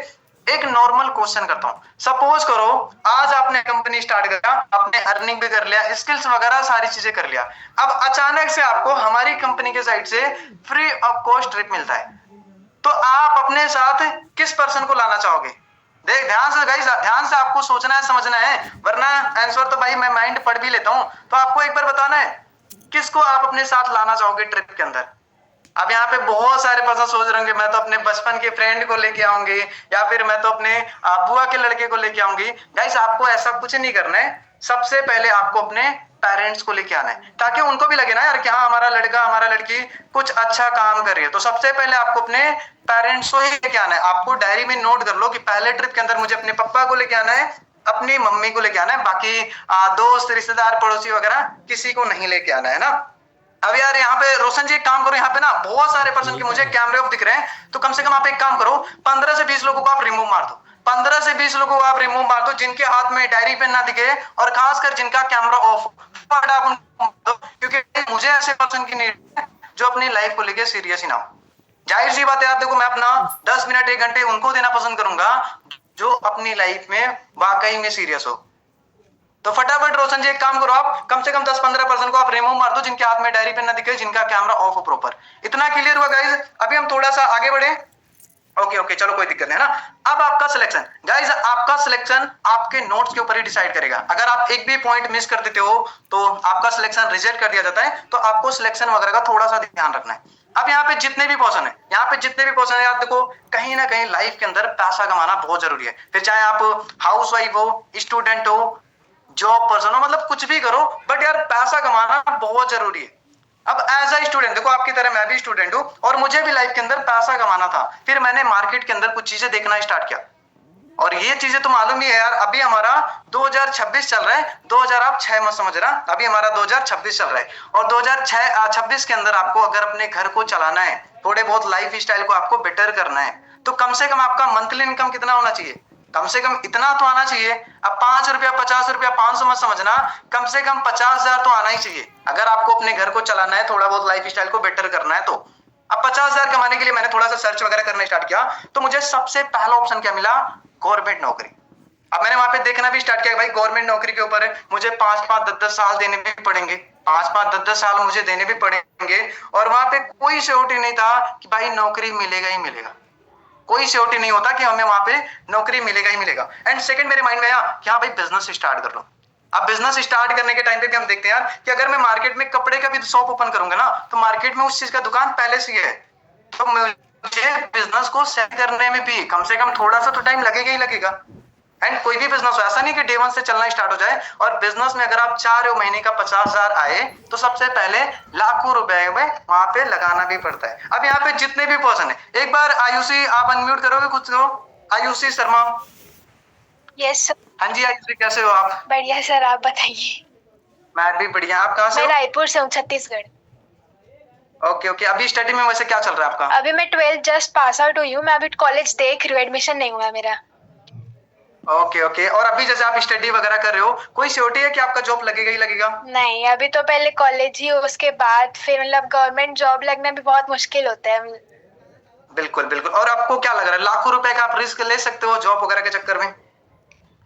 एक नॉर्मल क्वेश्चन करता हूँ। सपोज करो आज आपने कंपनी स्टार्ट करा, आपने अर्निंग भी कर लिया, स्किल्स वगैरह सारी चीजें कर लिया। अब अचानक से आपको हमारी कंपनी के साइड से फ्री ऑफ कॉस्ट ट्रिप मिलता है, तो आप अपने साथ किस पर्सन को लाना चाहोगे? देख ध्यान से गाइस, ध्यान से आपको सोचना है, समझना है, वरना आंसर तो भाई मैं माइंड पढ़ भी लेता हूं। तो आपको एक बार बताना है किसको आप अपने साथ लाना चाहोगे ट्रिप के अंदर। अब यहाँ पे बहुत सारे पर्सन सोच रहे होंगे मैं तो अपने बचपन के फ्रेंड को लेके आऊंगी, या फिर मैं तो अपने बुआ के लड़के को लेके आऊंगी। गाइस आपको ऐसा कुछ नहीं करना है। सबसे पहले आपको अपने पेरेंट्स को लेके आना है, ताकि उनको भी लगे ना यार कि हाँ हमारा लड़का हमारा लड़की कुछ अच्छा काम कर रही है। तो सबसे पहले आपको अपने पेरेंट्स को ही लेके आना है। आपको डायरी में नोट कर लो कि पहले ट्रिप के अंदर मुझे अपने पापा को लेके आना है, अपनी मम्मी को लेके आना है, बाकी दोस्त रिश्तेदार पड़ोसी वगैरह किसी को नहीं लेके आना है ना। अब यार यहाँ पे रोशन जी एक काम करो, यहाँ पे ना बहुत सारे पर्सन के मुझे कैमरे ऑफ दिख रहे हैं, तो कम से कम आप एक काम करो, 15 से 20 लोगों को आप रिमूव मार दो। 15 से 20 लोगों को आप रिमूव मार दो जिनके हाथ में डायरी पेन ना दिखे, और खासकर जिनका कैमरा ऑफ, आप उनको मार दो, क्योंकि मुझे ऐसे पर्सन की नीड है जो अपनी लाइफ को लेके सीरियस ही ना हो। जाहिर सी बात है, आप देखो मैं अपना 10 मिनट 1 घंटे उनको देना पसंद करूंगा जो अपनी लाइफ में वाकई में सीरियस हो। तो फटाफट रोशन जी एक काम करो, आप कम से कम 10-15 पर्सन को आप रिमूव मार दो जिनके हाथ में डायरी पेन ना दिखे, जिनका कैमरा ऑफ हो प्रॉपर। इतना क्लियर हुआ गाइस? अभी हम थोड़ा सा आगे बढ़े। ओके ओके चलो कोई दिक्कत नहीं है ना। अब आपका सिलेक्शन गाइस, आपका सिलेक्शन आपके नोट्स के ऊपर ही डिसाइड करेगा। अगर आप एक भी पॉइंट मिस कर देते हो तो आपका सिलेक्शन रिजेक्ट कर दिया जाता है। तो आपको सिलेक्शन वगैरह का थोड़ा सा ध्यान रखना है। अब यहाँ पे जितने भी पर्सन है, यहाँ पे जितने भी पर्सन है, आप देखो कहीं ना कहीं लाइफ के अंदर पैसा कमाना बहुत जरूरी है। फिर चाहे आप हाउस वाइफ हो, स्टूडेंट हो, जॉब पर्सन हो, मतलब कुछ भी करो, बट यार पैसा कमाना बहुत जरूरी है। अब एज अ स्टूडेंट देखो, आपकी तरह मैं भी स्टूडेंट हूँ और मुझे भी लाइफ के अंदर पैसा कमाना था। फिर मैंने मार्केट के अंदर कुछ चीजें देखना स्टार्ट किया, और ये चीजें तो मालूम ही है यार। अभी हमारा 2026 चल रहा है, 2006 मत समझ रहा, अभी हमारा 2026 चल रहा है। और 2026 के अंदर आपको अगर अपने घर को चलाना है, थोड़े बहुत लाइफ स्टाइल को आपको बेटर करना है, तो कम से कम आपका मंथली इनकम कितना होना चाहिए? कम से कम इतना तो आना चाहिए। अब 5 रुपया 50 रुपया 500 मत समझना, कम से कम 50,000 तो आना ही चाहिए अगर आपको अपने घर को चलाना है, थोड़ा बहुत लाइफ स्टाइल को बेटर करना है। तो अब 50,000 कमाने के लिए मैंने थोड़ा सा सर्च वगैरह करना स्टार्ट किया, तो मुझे सबसे पहला ऑप्शन क्या मिला? गवर्नमेंट नौकरी। अब मैंने वहां पे देखना भी स्टार्ट किया, भाई गवर्नमेंट नौकरी के ऊपर मुझे 5-5 10-10 साल देने भी पड़ेंगे, 5-5 10-10 साल मुझे देने भी पड़ेंगे। और वहां पे कोई श्योरिटी नहीं था कि भाई नौकरी मिलेगा ही मिलेगा, कोई श्योरिटी नहीं होता कि हमें वहां पे नौकरी मिलेगा ही मिलेगा। एंड सेकंड मेरे माइंड में आया कि हाँ भाई बिजनेस स्टार्ट कर लो। अब बिजनेस स्टार्ट करने के टाइम पे भी हम देखते हैं यार कि अगर मैं मार्केट में कपड़े का भी शॉप ओपन करूंगा ना, तो मार्केट में उस चीज का दुकान पहले से ही है, तो मुझे बिजनेस को सेट करने में भी कम से कम थोड़ा सा तो टाइम लगेगा ही लगेगा। एंड कोई भी बिजनेस हो, ऐसा नहीं कि डे वन से चलना स्टार्ट हो जाए। और बिजनेस में अगर आप चाह रहे हो महीने का 50,000 आए, तो सबसे पहले लाखों रुपए में वहां पे लगाना भी पड़ता है। अब यहाँ पे जितने भी पर्सन है, एक बार आयुषी आप अनम्यूट करोगे खुद को? आयुषी शर्मा। Yes sir. हाँ जी आयुषी, कैसे हो आप? बढ़िया सर, आप बताइए। मैं भी बढ़िया। आप कहाँ से मैं हो? रायपुर से हूँ, छत्तीसगढ़। ओके ओके, अभी स्टडी में वैसे क्या चल रहा है आपका? अभी मैं 12th जस्ट पास आउट हुई हूँ। मैं अभी कॉलेज देख रही हूँ, एडमिशन नहीं हुआ मेरा। ओके ओके, और अभी जैसे आप स्टडी वगैरह कर रहे हो, कोई श्योरिटी है कि आपका जॉब लगेगा ही लगेगा? नहीं, अभी तो पहले कॉलेज ही, उसके बाद फिर मतलब गवर्नमेंट जॉब लगना भी बहुत मुश्किल होता है। बिल्कुल बिल्कुल। और आपको क्या लग रहा है, लाखों रुपए का आप रिस्क ले सकते हो जॉब वगैरह के चक्कर में?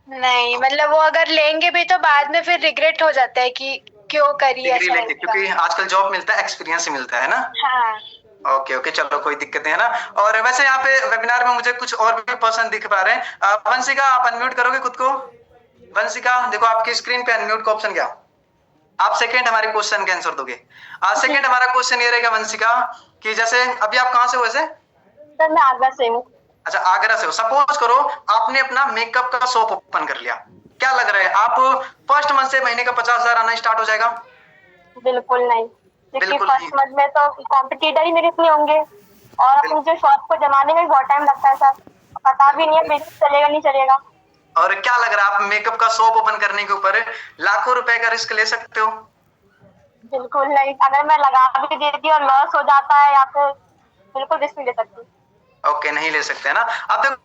नहीं, मतलब वो अगर लेंगे भी तो बाद में फिर रिग्रेट हो जाता है कि क्यों करी डिग्री ऐसा। लेके, क्योंकि आजकल जॉब मिलता है एक्सपीरियंस से मिलता है ना। हाँ। ओके ओके चलो कोई दिक्कत नहीं है ना। और वैसे यहाँ पे वेबिनार में मुझे कुछ और भी पर्सन दिख पा रहे हैं। वंशिका आप अनम्यूट करोगे खुद को? वंशिका देखो आपकी स्क्रीन पे अनम्यूट का ऑप्शन क्या, आप सेकंड हमारे क्वेश्चन के आंसर दोगे। सेकंड हमारा क्वेश्चन ये रहेगा वंशिका कि जैसे अभी आप कहाँ से हो वैसे? सर मैं आगरा से हूँ। अच्छा आगरा से हो। सपोज करो आपने अपना मेकअप का शॉप ओपन कर लिया, क्या लग रहा है आप फर्स्ट मंथ से महीने का 50,000 आना स्टार्ट हो जाएगा? बिल्कुल नहीं, क्योंकि बिल्कुल फर्स्ट नहीं। मंथ में तो कॉम्पिटिटर ही मेरे इतने होंगे, और मुझे शॉप को जमाने में बहुत टाइम लगता है सर। पता भी नहीं है बिजनेस चलेगा नहीं चलेगा। और क्या लग रहा है आप मेकअप का शॉप ओपन करने के ऊपर लाखों रुपए का रिस्क ले सकते हो? बिल्कुल नहीं, अगर मैं लगा भी देती और लॉस हो जाता है या फिर बिल्कुल रिस्क नहीं ले सकती। ओके नहीं ले सकते है ना। अब देखो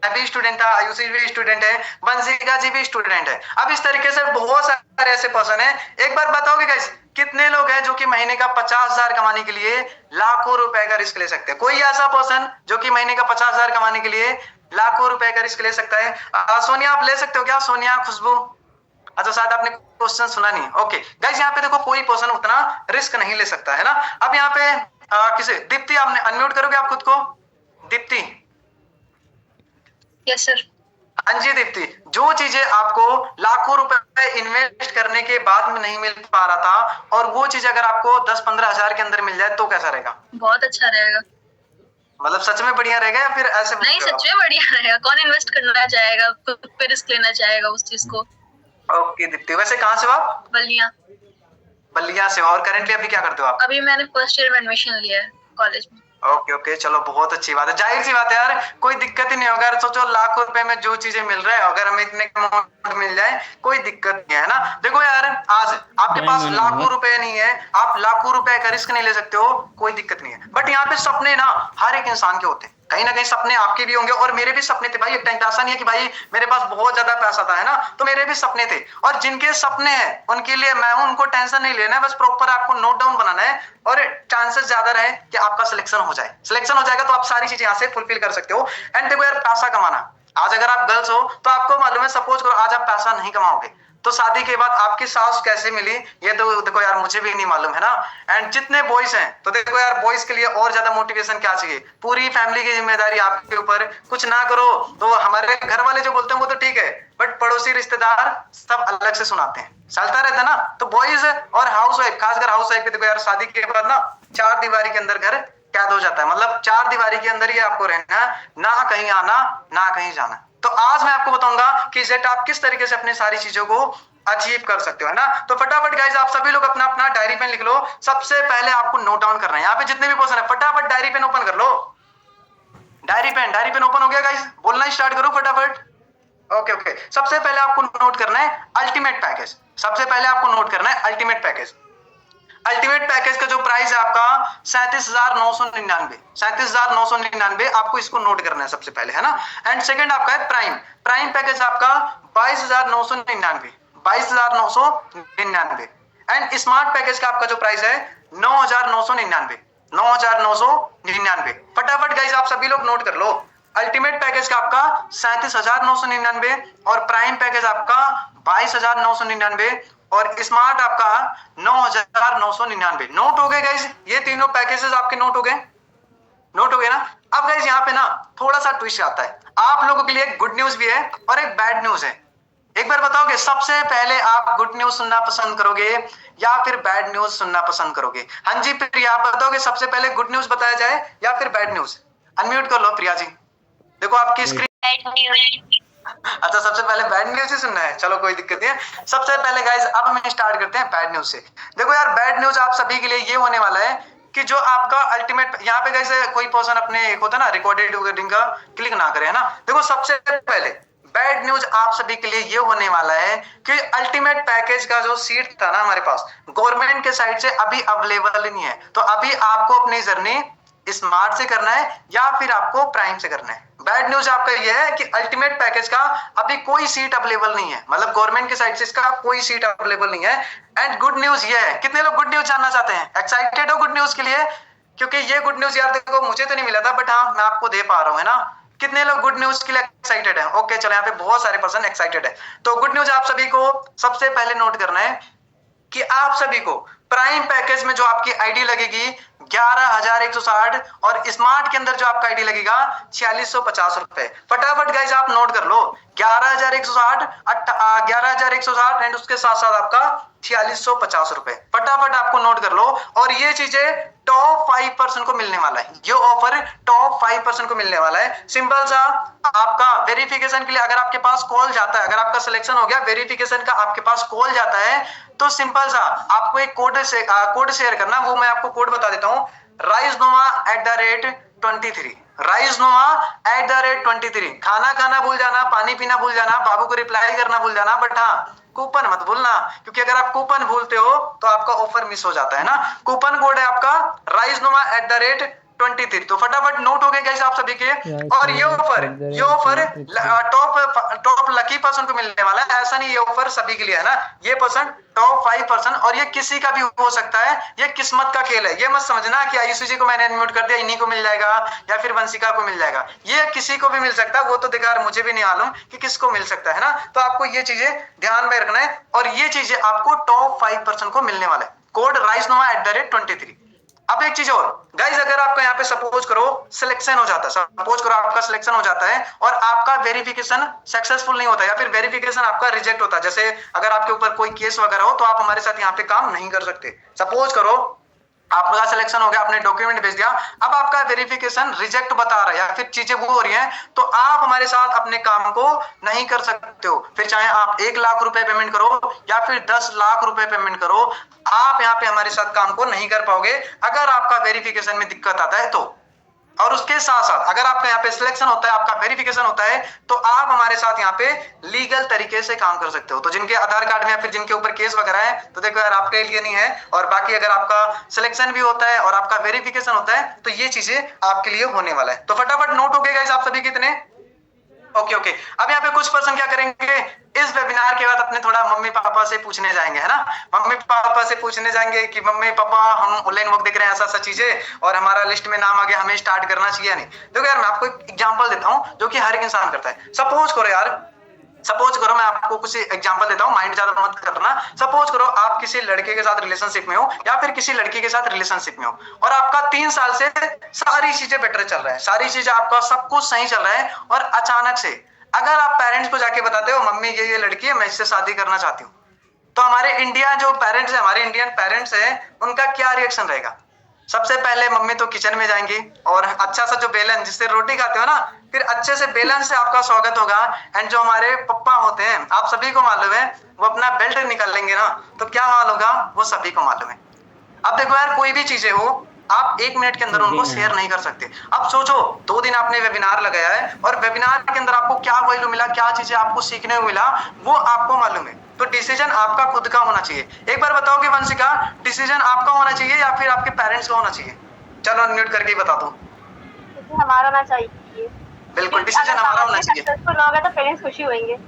भी स्टूडेंट था, आयुषी भी स्टूडेंट है, वंशिका जी भी स्टूडेंट है। अब इस तरीके से बहुत सारे ऐसे पर्सन है। एक बार बताओगे गाइस, कितने लोग हैं जो कि महीने का 50,000 कमाने के लिए लाखों रुपए का रिस्क ले सकते हैं? कोई ऐसा पर्सन जो कि महीने का 50,000 कमाने के लिए लाखों रुपए का रिस्क ले सकता है? सोनिया आप ले सकते हो क्या? सोनिया, खुशबू? अच्छा, शायद आपने क्वेश्चन सुना नहीं। ओके गाइस, यहाँ पे देखो कोई पर्सन उतना रिस्क नहीं ले सकता है ना। अब यहाँ पे किसे, दीप्ति आपने अनम्यूट करोगे आप खुद को? दीप्ति? Yes sir. हाँ जी दीप्ति, जो चीजें आपको लाखों रुपए इन्वेस्ट करने के बाद में नहीं मिल पा रहा था, और वो चीज अगर आपको 10-15 हजार के अंदर मिल जाए तो कैसा रहेगा? बहुत अच्छा रहेगा। मतलब सच में बढ़िया रहेगा या फिर ऐसे? नहीं, सच में बढ़िया रहेगा। कौन इन्वेस्ट करना चाहेगा, खुद पे रिस्क लेना चाहेगा उस चीज को। ओके दीप्ति, वैसे कहाँ से हो आप? बलिया। बलिया से हो, और करेंटली अभी क्या करते हो आप? अभी मैंने फर्स्ट ईयर में एडमिशन लिया है कॉलेज में। ओके ओके, चलो बहुत अच्छी बात है। जाहिर सी बात है यार, कोई दिक्कत ही नहीं होगा। सोचो लाखों रुपए में जो चीजें मिल रहा है, अगर हमें इतने अमाउंट मिल जाए कोई दिक्कत नहीं है ना। देखो यार, आज आपके पास लाखों रुपए नहीं है, आप लाखों रुपए का रिस्क नहीं ले सकते हो, कोई दिक्कत नहीं है। बट यहाँ पे सपने ना हर एक इंसान के होते हैं, कहीं ना कहीं सपने आपके भी होंगे, और मेरे भी सपने थे भाई। एक टाइम ऐसा नहीं है कि भाई मेरे पास बहुत ज्यादा पैसा था, है ना, तो मेरे भी सपने थे। और जिनके सपने हैं उनके लिए मैं हूं, उनको टेंशन नहीं लेना है, बस प्रॉपर आपको नोट डाउन बनाना है, और चांसेस ज्यादा रहे कि आपका सिलेक्शन हो जाए। सिलेक्शन हो जाएगा तो आप सारी चीजें यहाँ से फुलफिल कर सकते हो। एंड देखो यार, पैसा कमाना, आज अगर आप गर्ल्स हो तो आपको मालूम है, सपोज करो आज आप पैसा नहीं कमाओगे तो शादी के बाद आपकी सास कैसे मिली, ये तो देखो यार मुझे भी नहीं मालूम है ना। एंड जितने बॉयज हैं, तो देखो यार बॉयज के लिए और ज्यादा मोटिवेशन क्या चाहिए, पूरी फैमिली की जिम्मेदारी आपके ऊपर, कुछ ना करो तो हमारे घर वाले जो बोलते हैं वो तो ठीक है, बट पड़ोसी रिश्तेदार सब अलग से सुनाते हैं, चलता रहता है ना। तो बॉयज और हाउस वाइफ, खासकर हाउस वाइफ, देखो यार शादी के बाद ना 4 दीवारी के अंदर घर कैद हो जाता है, मतलब 4 दीवारी के अंदर ही आपको रहना, ना कहीं आना ना कहीं जाना। तो आज मैं आपको बताऊंगा कि जेट आप किस तरीके से अपनी सारी चीजों को अचीव कर सकते हो, है ना। तो फटाफट गाइस, आप सभी लोग अपना अपना डायरी पेन लिख लो। सबसे पहले आपको नोट डाउन करना है, यहाँ पे जितने भी पर्सन है फटाफट डायरी पेन ओपन कर लो। डायरी पेन ओपन हो गया गाइस, बोलना स्टार्ट करो फटाफट। ओके ओके, सबसे पहले आपको नोट करना है अल्टीमेट पैकेज। सबसे पहले आपको नोट करना है अल्टीमेट पैकेज। अल्टीमेट पैकेज का जो प्राइस है आपका 37,999, 37,999, आपको इसको नोट करना है सबसे पहले, है ना। एंड सेकंड आपका है प्राइम पैकेज आपका 22,999, 22,999। एंड स्मार्ट पैकेज का आपका जो प्राइस है 9,999, 9,999। फटाफट गाइस आप सभी लोग नोट कर लो। अल्टीमेट पैकेज का आपका 37,999 और प्राइम पैकेज आपका 22,999 और स्मार्ट आपका 9,999। नोट हो गए गाइस, ये तीनों पैकेजेस आपके नोट हो गए, नोट हो गए ना। अब गाइस यहाँ पे ना थोड़ा सा ट्विस्ट आता है, आप लोगों के लिए एक गुड न्यूज भी है और एक बैड न्यूज है। एक बार बताओगे सबसे पहले आप गुड न्यूज सुनना पसंद करोगे या फिर बैड न्यूज सुनना पसंद करोगे? हाँ जी प्रिया, आप बताओगे सबसे पहले गुड न्यूज बताया जाए या फिर बैड न्यूज? अनम्यूट कर लो प्रिया जी, देखो आपकी स्क्रीन। अच्छा, सबसे पहले बैड न्यूज ही सुनना है, चलो कोई दिक्कत नहीं है। सबसे पहले गाइस अब हम स्टार्ट करते हैं बैड न्यूज से। देखो यार, बैड न्यूज आप सभी के लिए ये होने वाला है कि जो आपका अल्टीमेट, यहाँ पे गाइस कोई पर्सन अपने एक होता है ना रिकॉर्डेड का क्लिक ना करे, है ना। देखो सबसे पहले बैड न्यूज आप सभी के लिए ये होने वाला है कि अल्टीमेट पैकेज का जो सीट था ना हमारे पास गवर्नमेंट के साइड से अभी अवेलेबल नहीं है। तो अभी आपको अपनी जर्नी स्मार्ट से करना है या फिर आपको प्राइम से करना है। बैड न्यूज आपका ये है कि अल्टीमेट पैकेज का अभी कोई सीट अवेलेबल नहीं है, मतलब गवर्नमेंट के साइड से इसका कोई सीट अवेलेबल नहीं है। एंड गुड न्यूज ये है, कितने लोग गुड न्यूज जानना चाहते हैं, एक्साइटेड हो गुड न्यूज के लिए? क्योंकि ये गुड न्यूज यार देखो मुझे तो नहीं मिला था, बट हाँ मैं आपको दे पा रहा हूँ, है ना। कितने लोग गुड न्यूज के लिए एक्साइटेड है? ओके चलो, यहाँ पे बहुत सारे पर्सन एक्साइटेड है। तो गुड न्यूज आप सभी को सबसे पहले नोट करना है कि आप सभी को प्राइम पैकेज में जो आपकी आईडी लगेगी 11,160 और स्मार्ट के अंदर जो आपका आईडी लगेगा 4,650 रुपए। फटाफट गाइस आप नोट कर लो, 11,160, 11,160 एंड उसके साथ साथ आपका 4,650 रुपए। फटाफट आपको नोट कर लो। और ये चीजें टॉप 5% को मिलने वाला है, ये ऑफर टॉप 5% को मिलने वाला है। सिंपल सा, आपका वेरिफिकेशन के लिए अगर आपके पास कॉल जाता है, अगर आपका सिलेक्शन हो गया, वेरिफिकेशन का आपके पास कॉल जाता है, तो सिंपल सा आपको एक कोड शेयर करना, वो मैं आपको कोड बता देता हूँ, RiseNova@23, RiseNova@23। खाना भूल जाना, पानी पीना भूल जाना, बाबू को रिप्लाई करना भूल जाना, बट हाँ कूपन मत भूलना, क्योंकि अगर आप कूपन भूलते हो तो आपका ऑफर मिस हो जाता है ना। कूपन कोड है आपका RiseNova@ 23। तो फटाफट नोट हो गए गाइस आप सभी के। और ये ऑफर टॉप लकी पर्सन को मिलने वाला है, ऐसा नहीं ये ऑफर सभी के लिए है ना, ये पर्सन टॉप 5%, और ये किसी का भी हो सकता है, ये किस्मत का खेल है। ये मत समझना कि आयुषी जी को मैंने अनम्यूट कर दिया इन्हीं को मिल जाएगा या फिर वंशिका को मिल जाएगा, ये किसी को भी मिल सकता है। वो तो देखा यार मुझे भी नहीं मालूम कि किसको मिल सकता है ना। तो आपको ये चीजें ध्यान में रखना है, और ये चीजें आपको टॉप 5% को मिलने वाला है। Code raisnoma@23। अब एक चीज और गाइज, अगर आपका यहाँ पे सपोज करो सिलेक्शन हो जाता है, सपोज करो आपका सिलेक्शन हो जाता है और आपका वेरिफिकेशन सक्सेसफुल नहीं होता या फिर वेरिफिकेशन आपका रिजेक्ट होता है, जैसे अगर आपके ऊपर कोई केस वगैरह हो तो आप हमारे साथ यहाँ पे काम नहीं कर सकते। सपोज करो आपका सिलेक्शन हो गया, आपने डॉक्यूमेंट भेज दिया, अब आपका वेरिफिकेशन रिजेक्ट बता रहा है या फिर चीजें वो हो रही हैं, तो आप हमारे साथ अपने काम को नहीं कर सकते हो। फिर चाहे आप 1 लाख रुपए पेमेंट करो या फिर 10 लाख रुपए पेमेंट करो, आप यहाँ पे हमारे साथ काम को नहीं कर पाओगे अगर आपका वेरिफिकेशन में दिक्कत आता है तो। और उसके साथ साथ अगर आपका यहाँ पे सिलेक्शन होता है, आपका वेरिफिकेशन होता है, तो आप हमारे साथ यहाँ पे लीगल तरीके से काम कर सकते हो। तो जिनके आधार कार्ड में या फिर जिनके ऊपर केस वगैरह है, तो देखो यार आपके लिए नहीं है, और बाकी अगर आपका सिलेक्शन भी होता है और आपका वेरिफिकेशन होता है तो ये चीजें आपके लिए होने वाला है। तो फटाफट नोट हो गए गाइस आप सभी कितने। ओके। अब यहाँ पे कुछ पर्सन क्या करेंगे, इस वेबिनार के बाद अपने थोड़ा मम्मी पापा से पूछने जाएंगे, है ना, मम्मी पापा से पूछने जाएंगे कि मम्मी पापा हम ऑनलाइन वर्क देख रहे हैं, ऐसा चीजें, और हमारा लिस्ट में नाम आ गया, हमें स्टार्ट करना चाहिए नहीं। देखो यार मैं आपको एक एग्जांपल देता हूँ जो कि हर एक इंसान करता है। सपोज करो मैं आपको कुछ एग्जांपल देता हूँ, माइंड ज्यादा मत करना। सपोज करो आप किसी लड़के के साथ रिलेशनशिप में हो या फिर किसी लड़की के साथ रिलेशनशिप में हो, और आपका 3 साल से सारी चीजें बेटर चल रहा है, सारी चीजें आपका सब कुछ सही चल रहा है, और अचानक से अगर आप पेरेंट्स को जाके बताते हो मम्मी ये लड़की है, मैं इससे शादी करना चाहती हूँ, तो हमारे इंडिया जो पेरेंट्स है, हमारे इंडियन पेरेंट्स है, उनका क्या रिएक्शन रहेगा। सबसे पहले मम्मी तो किचन में जाएंगी और अच्छा सा जो बेलन जिससे रोटी खाते हो ना, फिर अच्छे से बेलन से आपका स्वागत होगा। एंड जो हमारे पप्पा होते हैं, आप सभी को मालूम है, वो अपना बेल्ट निकाल लेंगे ना, तो क्या हाल होगा वो सभी को मालूम है। अब देखो यार कोई भी चीजें हो, आप 1 मिनट के अंदर उनको शेयर नहीं कर सकते। अब सोचो 2 दिन आपने वेबिनार लगाया है और वेबिनार के अंदर आपको क्या वैल्यू मिला, क्या चीजें आपको सीखने को मिला, वो आपको मालूम है। तो डिसीजन आपका खुद का होना चाहिए। एक बार बताओ कि वंशिका, डिसीजन आपका होना चाहिए या फिर आपके पेरेंट्स का होना चाहिए? चलो अनम्यूट करके ही बता दो। हमारा होना चाहिए। बिल्कुल डिसीजन हमारा होना चाहिए। सक्सेसफुल होगा तो पेरेंट्स खुशी होंगे।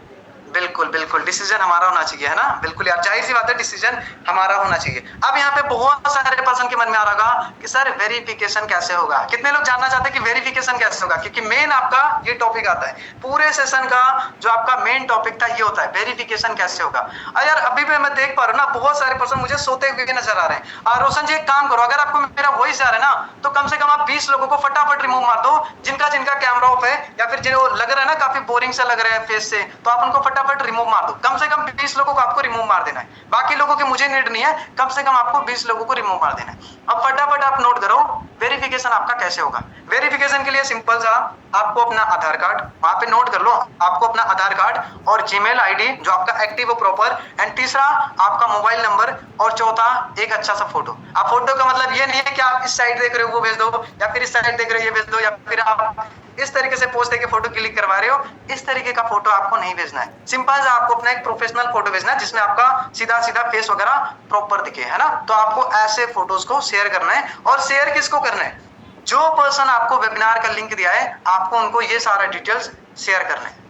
बिल्कुल डिसीजन हमारा होना चाहिए, है ना। बिल्कुल यार जाहिर सी बात है, डिसीजन हमारा होना चाहिए। अब यहाँ पे बहुत सारे पर्सन के मन में आ रहा होगा कि सर वेरिफिकेशन कैसे होगा। कितने लोग जानना चाहते हैं कि वेरिफिकेशन कैसे होगा, क्योंकि मेन आपका ये टॉपिक आता है। पूरे सेशन का जो आपका मेन टॉपिक था ये होता है वेरिफिकेशन कैसे होगा। और यार अभी भी मैं देख पा रहा हूँ ना, बहुत सारे पर्सन मुझे सोते हुए नजर आ रहे हैं। और रोशन जी एक काम करो, अगर आपको मेरा वॉइस आ रहा है ना, तो कम से कम आप 20 लोगों को फटाफट रिमूव मार दो, जिनका कैमरा ऑफ है या फिर जो लग रहा है ना काफी बोरिंग सा लग रहा है फेस से, तो आप उनको फटाफट रिमूव मार दो। कम से कम 20 लोगों को आपको रिमूव मार देना है। बाकी लोगों की मुझे नीड नहीं है, कम से कम आपको 20 लोगों को रिमूव मार देना है। अब फटाफट आप नोट करो वेरिफिकेशन आपका कैसे होगा। वेरिफिकेशन के लिए सिंपल सा, आपको अपना आधार कार्ड वहां पे नोट कर लो, आपको अपना आधार कार्ड और जीमेल आईडी जो आपका एक्टिव हो प्रॉपर, एंड तीसरा आपका मोबाइल नंबर, और चौथा एक अच्छा सा फोटो। अब फोटो का मतलब ये नहीं है कि आप इस साइड देख रहे हो वो भेज दो, या फिर इस साइड देख रहे हो ये भेज दो, या फिर आप इस तरीके से पोस्ट देके फोटो क्लिक करवा रहे हो, इस तरीके का फोटो आपको नहीं भेजना है। सिंपल सा आपको अपना एक प्रोफेशनल फोटो भेजना है जिसमें आपका सीधा सीधा फेस वगैरह प्रॉपर दिखे, है ना। तो आपको ऐसे फोटोज को शेयर करना है, और शेयर किसको करना है, जो पर्सन आपको वेबिनार का लिंक दिया है, आपको उनको ये सारा डिटेल्स शेयर करना है।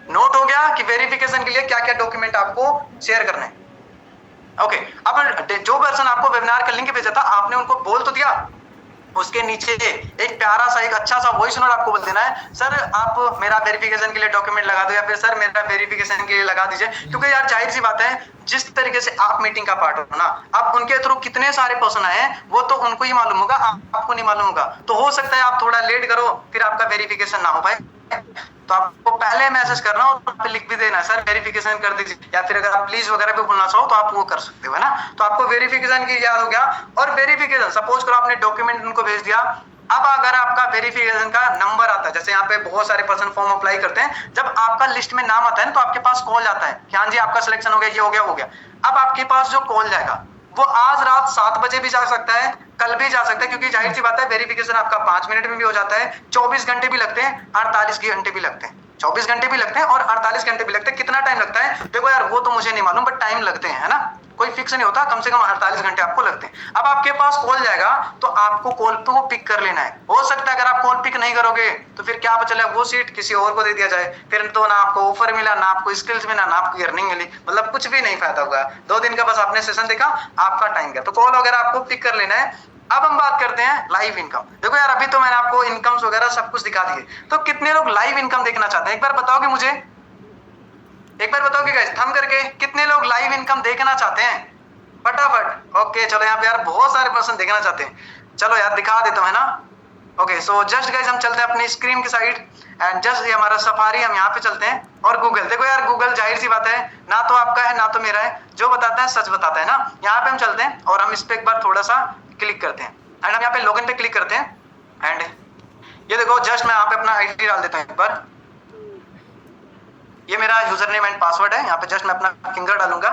नोट हो गया कि वेरिफिकेशन के लिए क्या क्या डॉक्यूमेंट आपको शेयर करना है। ओके, अब जो पर्सन आपको वेबिनार का लिंक भेजा था, आपने उनको बोल तो दिया, उसके नीचे एक प्यारा सा एक अच्छा सा वॉइस नोट आपको बोल देना है, सर आप मेरा वेरिफिकेशन के लिए डॉक्यूमेंट लगा दो, या फिर सर मेरा वेरिफिकेशन के लिए लगा दीजिए। क्योंकि यार जाहिर सी बात है, जिस तरीके से आप मीटिंग का पार्ट हो ना, अब उनके थ्रू कितने सारे पर्सन आए हैं वो तो उनको ही मालूम होगा, आपको नहीं मालूम होगा। तो हो सकता है आप थोड़ा लेट करो, फिर आपका वेरिफिकेशन ना हो पाए, तो आपको पहले मैसेज करना और लिख भी देना सर वेरिफिकेशन कर दीजिए, या फिर अगर आप प्लीज वगैरह भी बोलना चाहो तो आप वो कर सकते हो, है ना। तो आपको वेरिफिकेशन की याद हो गया। और वेरिफिकेशन सपोज करो आपने डॉक्यूमेंट उनको भेज दिया, अब अगर आपका वेरिफिकेशन का नंबर आता है, जैसे यहाँ पे बहुत सारे पर्सन फॉर्म अप्लाई करते हैं, जब आपका लिस्ट में नाम आता है ना, तो आपके पास कॉल आता है कि हाँ जी आपका सिलेक्शन हो गया, ये हो गया। अब आपके पास जो कॉल जाएगा वो आज रात 7 बजे भी जा सकता है, कल भी जा सकता है, क्योंकि जाहिर सी बात है वेरिफिकेशन आपका 5 मिनट में भी हो जाता है, 24 घंटे भी लगते हैं, 48 घंटे भी लगते हैं, 24 घंटे भी लगते हैं और 48 घंटे भी लगते हैं। कितना टाइम लगता है देखो यार वो तो मुझे नहीं मालूम, बट टाइम लगते हैं, है ना। कोई फिक्स नहीं होता, कम से कम 48 घंटे आपको लगते हैं। अब आपके पास कॉल जाएगा तो आपको कॉल पे वो पिक कर लेना है। हो सकता है अगर आप कॉल पिक नहीं करोगे तो फिर क्या चले वो सीट किसी और को दे दिया जाए, फिर तो ना आपको ऑफर मिला, ना आपको स्किल्स मिला, ना आपको अर्निंग मिली, मतलब कुछ भी नहीं फायदा हुआ। 2 दिन का बस आपने सेशन देखा, आपका टाइम गया। तो कॉल वगैरह आपको पिक कर लेना है। अब हम बात करते हैं लाइव इनकम। देखो यार अभी तो मैंने आपको इनकम्स वगैरह सब कुछ दिखा दिए, तो कितने लोग लाइव इनकम देखना चाहते हैं एक बार बताओगे मुझे, एक बार बताओगे गाइस थंब करके, कितने लोग लाइव इनकम देखना चाहते हैं फटाफट। ओके चलो यहाँ पे यार बहुत सारे पर्सन देखना चाहते हैं, चलो यार दिखा देता हूँ है ना। ओके सो जस्ट गाइस हम चलते हैं अपनी स्क्रीन की साइड एंड जस्ट ये हमारा सफारी, हम यहाँ पे चलते हैं। और गूगल, देखो यार गूगल जाहिर सी बात है ना तो आपका है ना तो मेरा है, जो बताता है सच बताता है ना। यहाँ पे हम चलते हैं और हम इस पे एक बार थोड़ा सा क्लिक करते हैं एंड हम यहाँ पे लॉगिन पे क्लिक करते हैं एंड ये देखो जस्ट मैं यहाँ पे अपना आईडी डाल देता हूँ एक बार। ये मेरा यूजर नेम एंड पासवर्ड है, यहाँ पे जस्ट मैं अपना फिंगर डालूंगा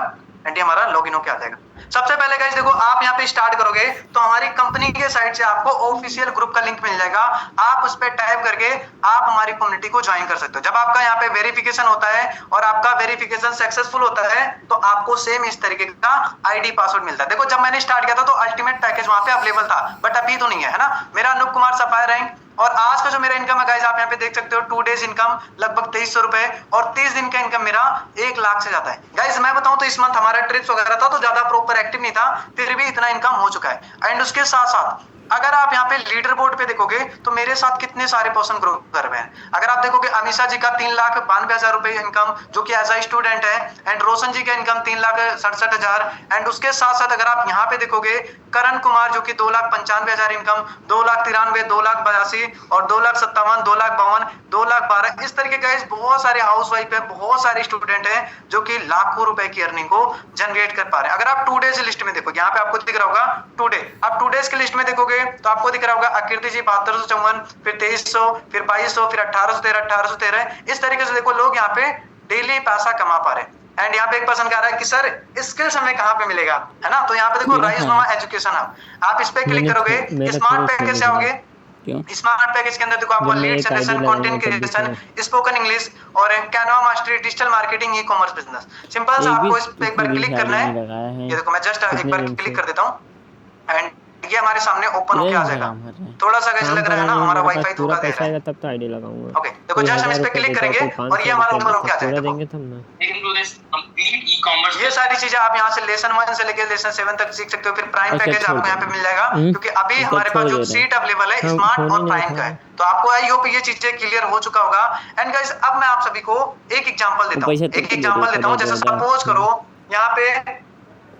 एंड ये हमारा लॉगिन होके आ जाएगा। सबसे पहले गाइस देखो आप यहाँ पे स्टार्ट करोगे तो हमारी कंपनी के साइड से आपको ऑफिशियल ग्रुप का लिंक मिल जाएगा, आप उस पर टाइप करके आप हमारी कम्युनिटी को ज्वाइन कर सकते हो। जब आपका यहाँ पे वेरिफिकेशन होता है और आपका वेरिफिकेशन सक्सेसफुल होता है तो आपको सेम इस तरीके का आईडी पासवर्ड मिलता है। देखो जब मैंने स्टार्ट किया था तो अल्टीमेट पैकेज वहां पे अवेलेबल था, बट अभी तो नहीं है ना। मेरा अनूप कुमार सफायर रैंक और आज का जो मेरा इनकम है गाइस आप यहाँ पे देख सकते हो 2 डेज इनकम लगभग 2300 रुपए और 30 दिन का इनकम मेरा 1 लाख से ज्यादा है। गाइस मैं बताऊं तो इस मंथ हमारा ट्रिप्स वगैरह था तो ज्यादा प्रॉपर एक्टिव नहीं था, फिर भी इतना इनकम हो चुका है। एंड उसके साथ साथ अगर आप यहाँ पे लीडर बोर्ड पे देखोगे तो मेरे साथ कितने सारे पर्सन ग्रो कर रहे हैं। अगर आप देखोगे अमीषा जी का 3,92,000 रुपए इनकम जो कि एज अ स्टूडेंट है एंड रोशन जी का इनकम 3,67,000 एंड उसके साथ साथ अगर आप यहाँ पे देखोगे करण कुमार जो कि 2,95,000 इनकम, 2,93,000, 2,82,000 और 2,57,000, 2,52,000, 2,12,000। इस तरीके का बहुत सारे हाउस वाइफ है, बहुत सारे स्टूडेंट है जो कि लाखों रुपए की अर्निंग को जनरेट कर पा रहे हैं। अगर आप 2 डेज लिस्ट में देखोगे यहाँ पे आपको दिख रहा होगा 2 डे, आप 2 डेज की लिस्ट में देखोगे तो आपको दिख रहा होगा आकृति जी 7254, फिर 2300, फिर 2200, फिर 1813, 1813। इस तरीके से देखो लोग यहाँ पे डेली पैसा कमा पा रहे हैं। एंड यहाँ पे एक पर्सन कह रहा है कि सर स्किल्स हमें कहाँ पे मिलेगा है ना, तो यहाँ पे देखो राइज नोवा एजुकेशन हब, आप इस पे क्लिक करोगे स्मार्ट पैकेज से आओगे। स्मार्ट पैकेज के अंदर देखो आपको lead generation, content creation, spoken English और Canva mastery, digital marketing, e commerce business. Simple सा आपको इस पे एक बार क्लिक करना है। ये देखो मैं जस्ट एक बार क्लिक कर देता हूँ एंड ये हमारे सामने ओपन होके आ जाएगा। थोड़ा सा कैसे लग रहा है ना, हमारा वाईफाई धोखा दे रहा है, तब तो आईडी लगाऊंगा। ओके देखो जस्ट हम इस पे क्लिक करेंगे और ये हमारा ओपन होके आ जाएगा। देंगे तब ना ये सारी चीजें आप यहाँ से लेसन 1 से लेके लेसन 7 तक सीख सकते हो। फिर प्राइम पैकेज आपको यहाँ पे मिल जाएगा क्योंकि अभी हमारे पास जो सीट अवेलेबल है स्मार्ट और प्राइम का है, तो आपको आई होप ये चीजें क्लियर हो चुका होगा। एंड गाइस अब मैं आप सभी को एक एग्जांपल देता हूँ, एक एग्जांपल देता हूँ। जैसे सपोज करो यहाँ पे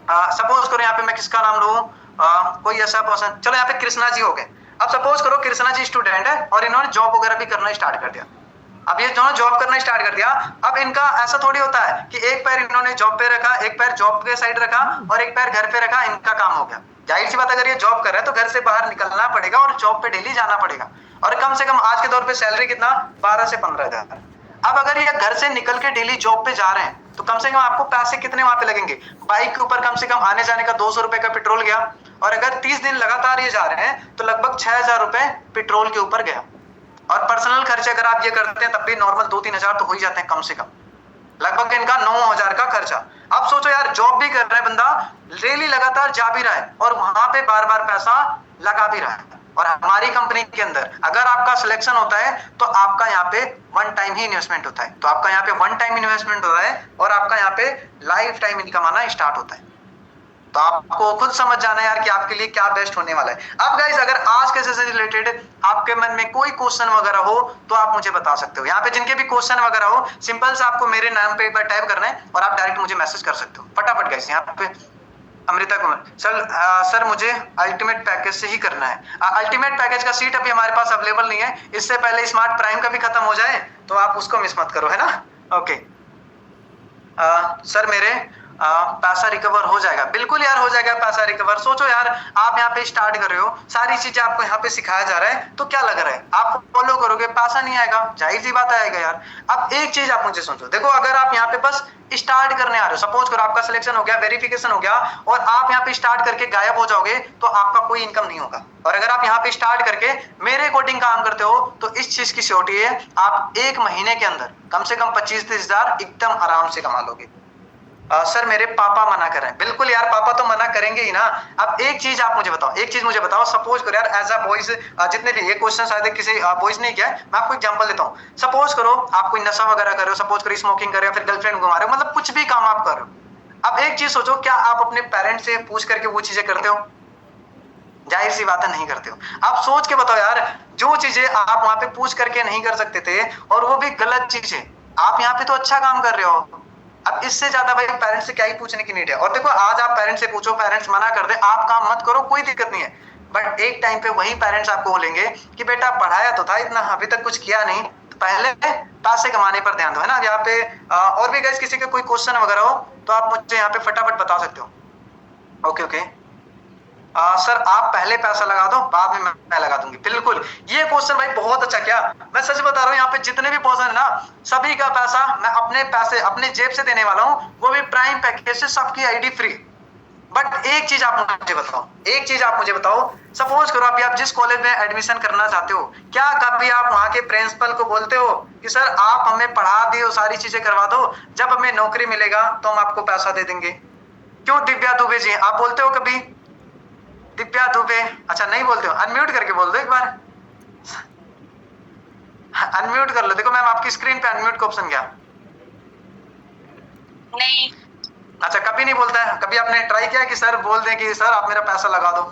यहाँ पे मैं किसका नाम लूं, कोई ऐसा पर्सन, चलो यहाँ पे कृष्णा जी हो गए। अब सपोज करो कृष्णा जी स्टूडेंट है और इन्होंने जॉब वगैरह भी करना स्टार्ट कर दिया। अब ये दोनों जॉब करना स्टार्ट कर दिया, अब इनका ऐसा थोड़ी होता है कि एक पैर इन्होंने जॉब पे रखा, एक पैर जॉब के साइड रखा और एक पैर घर पे रखा, इनका काम हो गया। जाहिर सी बात अगर ये जॉब कर रहे हैं तो घर से बाहर निकलना पड़ेगा और जॉब पे डेली जाना पड़ेगा और कम से कम आज के दौर पे सैलरी कितना 12 से 15,000। अब अगर ये घर से निकल के डेली जॉब पे जा रहे हैं तो कम से कम आपको पैसे कितने वहां पे लगेंगे। बाइक के ऊपर कम से कम आने जाने का 200 रुपए का पेट्रोल गया और अगर 30 दिन लगातार ये जा रहे हैं तो लगभग 6,000 रुपए पेट्रोल के ऊपर गया। और पर्सनल खर्चे अगर आप ये करते हैं तब भी नॉर्मल 2-3 हजार तो हो ही जाते हैं कम से कम, लगभग इनका 9,000 का खर्चा। अब सोचो यार जॉब भी कर रहा है बंदा, डेली लगातार जा भी रहा है और वहां पे बार बार पैसा लगा भी रहा है। और हमारी कंपनी के अंदर अगर आपका सिलेक्शन होता है तो आपका यहाँ पे 1 टाइम ही इन्वेस्टमेंट होता है, तो आपका यहाँ पे 1 टाइम इन्वेस्टमेंट होता है और आपका यहाँ पे लाइफ टाइम इनकम आना स्टार्ट होता है। तो आपको खुद समझ जाना है यार कि आपके लिए क्या बेस्ट होने वाला है। अब गाइस अगर आज के से रिलेटेड आपके मन में कोई क्वेश्चन वगैरह हो तो आप मुझे बता सकते हो। यहाँ पे जिनके भी क्वेश्चन वगैरह हो सिंपल से आपको मेरे नाम पे एक बार टाइप करना है और आप डायरेक्ट मुझे मैसेज कर सकते हो फटाफट। गाइस यहाँ पे अमृता कुमार सर मुझे अल्टीमेट पैकेज से ही करना है। अल्टीमेट पैकेज का सीट अभी हमारे पास अवेलेबल नहीं है, इससे पहले स्मार्ट प्राइम का भी खत्म हो जाए तो आप उसको मिस मत करो है ना। ओके सर मेरे पैसा रिकवर हो जाएगा, बिल्कुल यार हो जाएगा पैसा रिकवर। सोचो यार आप यहाँ पे स्टार्ट कर रहे हो, सारी चीजें आपको यहाँ पे सिखाया जा रहा है तो क्या लग रहा है आप फॉलो करोगे पैसा नहीं आएगा, जाहिर सी बात आएगा यार। अब एक चीज आप मुझे सोचो, देखो अगर आप यहाँ पे बस स्टार्ट करने आ रहे हो, सपोज करो आपका सिलेक्शन हो गया, वेरिफिकेशन हो गया और आप यहाँ पे स्टार्ट करके गायब हो जाओगे तो आपका कोई इनकम नहीं होगा। और अगर आप यहाँ पे स्टार्ट करके मेरे अकॉर्डिंग काम करते हो तो इस चीज की श्योरिटी है आप 1 महीने के अंदर कम से कम 25-30 हजार एकदम आराम से कमा लोगे। सर मेरे पापा मना कर रहे हैं। बिल्कुल यार, पापा तो मना करेंगे ही ना। अब एक चीज आप मुझे बताओ, एक चीज मुझे बताओ, सपोज करो यार एज अ बॉयज, जितने भी ये क्वेश्चन शायद किसी बॉयज ने किया है, मैं आपको एग्जांपल देता हूँ। सपोज करो आप कोई नशा वगैरह कर रहे हो, सपोज करो स्मोकिंग कर रहे हो, फिर गर्लफ्रेंड घुमा रहे हो, मतलब कुछ भी काम आप कर रहे हो। अब एक चीज सोचो, क्या आप अपने पेरेंट्स से पूछ करके वो चीजें करते हो? जाहिर सी बात है, नहीं करते हो। आप सोच के बताओ यार, जो चीजें आप वहां पे पूछ करके नहीं कर सकते थे, और वो भी गलत चीज है, आप यहाँ पे तो अच्छा काम कर रहे हो। अब इससे ज्यादा भाई पेरेंट्स से क्या ही पूछने की नीड है। और देखो, आज आप पेरेंट्स से पूछो, पेरेंट्स मना कर दे, आप काम मत करो, कोई दिक्कत नहीं है। बट एक टाइम पे वही पेरेंट्स आपको बोलेंगे कि बेटा पढ़ाया तो था इतना, अभी तक कुछ किया नहीं, तो पहले पैसे कमाने पर ध्यान दो, है ना। यहाँ पे और भी गाइस किसी के कोई क्वेश्चन वगैरह हो तो आप मुझे यहाँ पे फटाफट बता सकते हो। ओके ओके, सर आप पहले पैसा लगा दो, बाद में मैं लगा दूंगी। बिल्कुल, ये क्वेश्चन भाई बहुत अच्छा किया। मैं सच बता रहा हूँ, यहाँ पे जितने भी पर्सन है ना, सभी का पैसा मैं अपने पैसे अपने जेब से देने वाला हूँ, वो भी प्राइम पैकेज से, सबकी आईडी फ्री। बट एक चीज आप मुझे बताओ, एक चीज आप मुझे बताओ, सपोज करो अभी आप जिस कॉलेज में एडमिशन करना चाहते हो, क्या कभी आप वहां के प्रिंसिपल को बोलते हो कि सर आप हमें पढ़ा दियो, सारी चीजें करवा दो, जब हमें नौकरी मिलेगा तो हम आपको पैसा दे देंगे? क्यों दिव्या दुबे जी, आप बोलते हो कभी? दिव्या दुबे, अच्छा नहीं बोलते हो, अनम्यूट करके बोल दो एक बार, अनम्यूट कर लो। देखो मैम, आपकी स्क्रीन पे अनम्यूट का ऑप्शन क्या? नहीं। अच्छा, कभी नहीं बोलता है? कभी आपने ट्राई किया कि सर बोल दें कि सर आप मेरा पैसा लगा दो?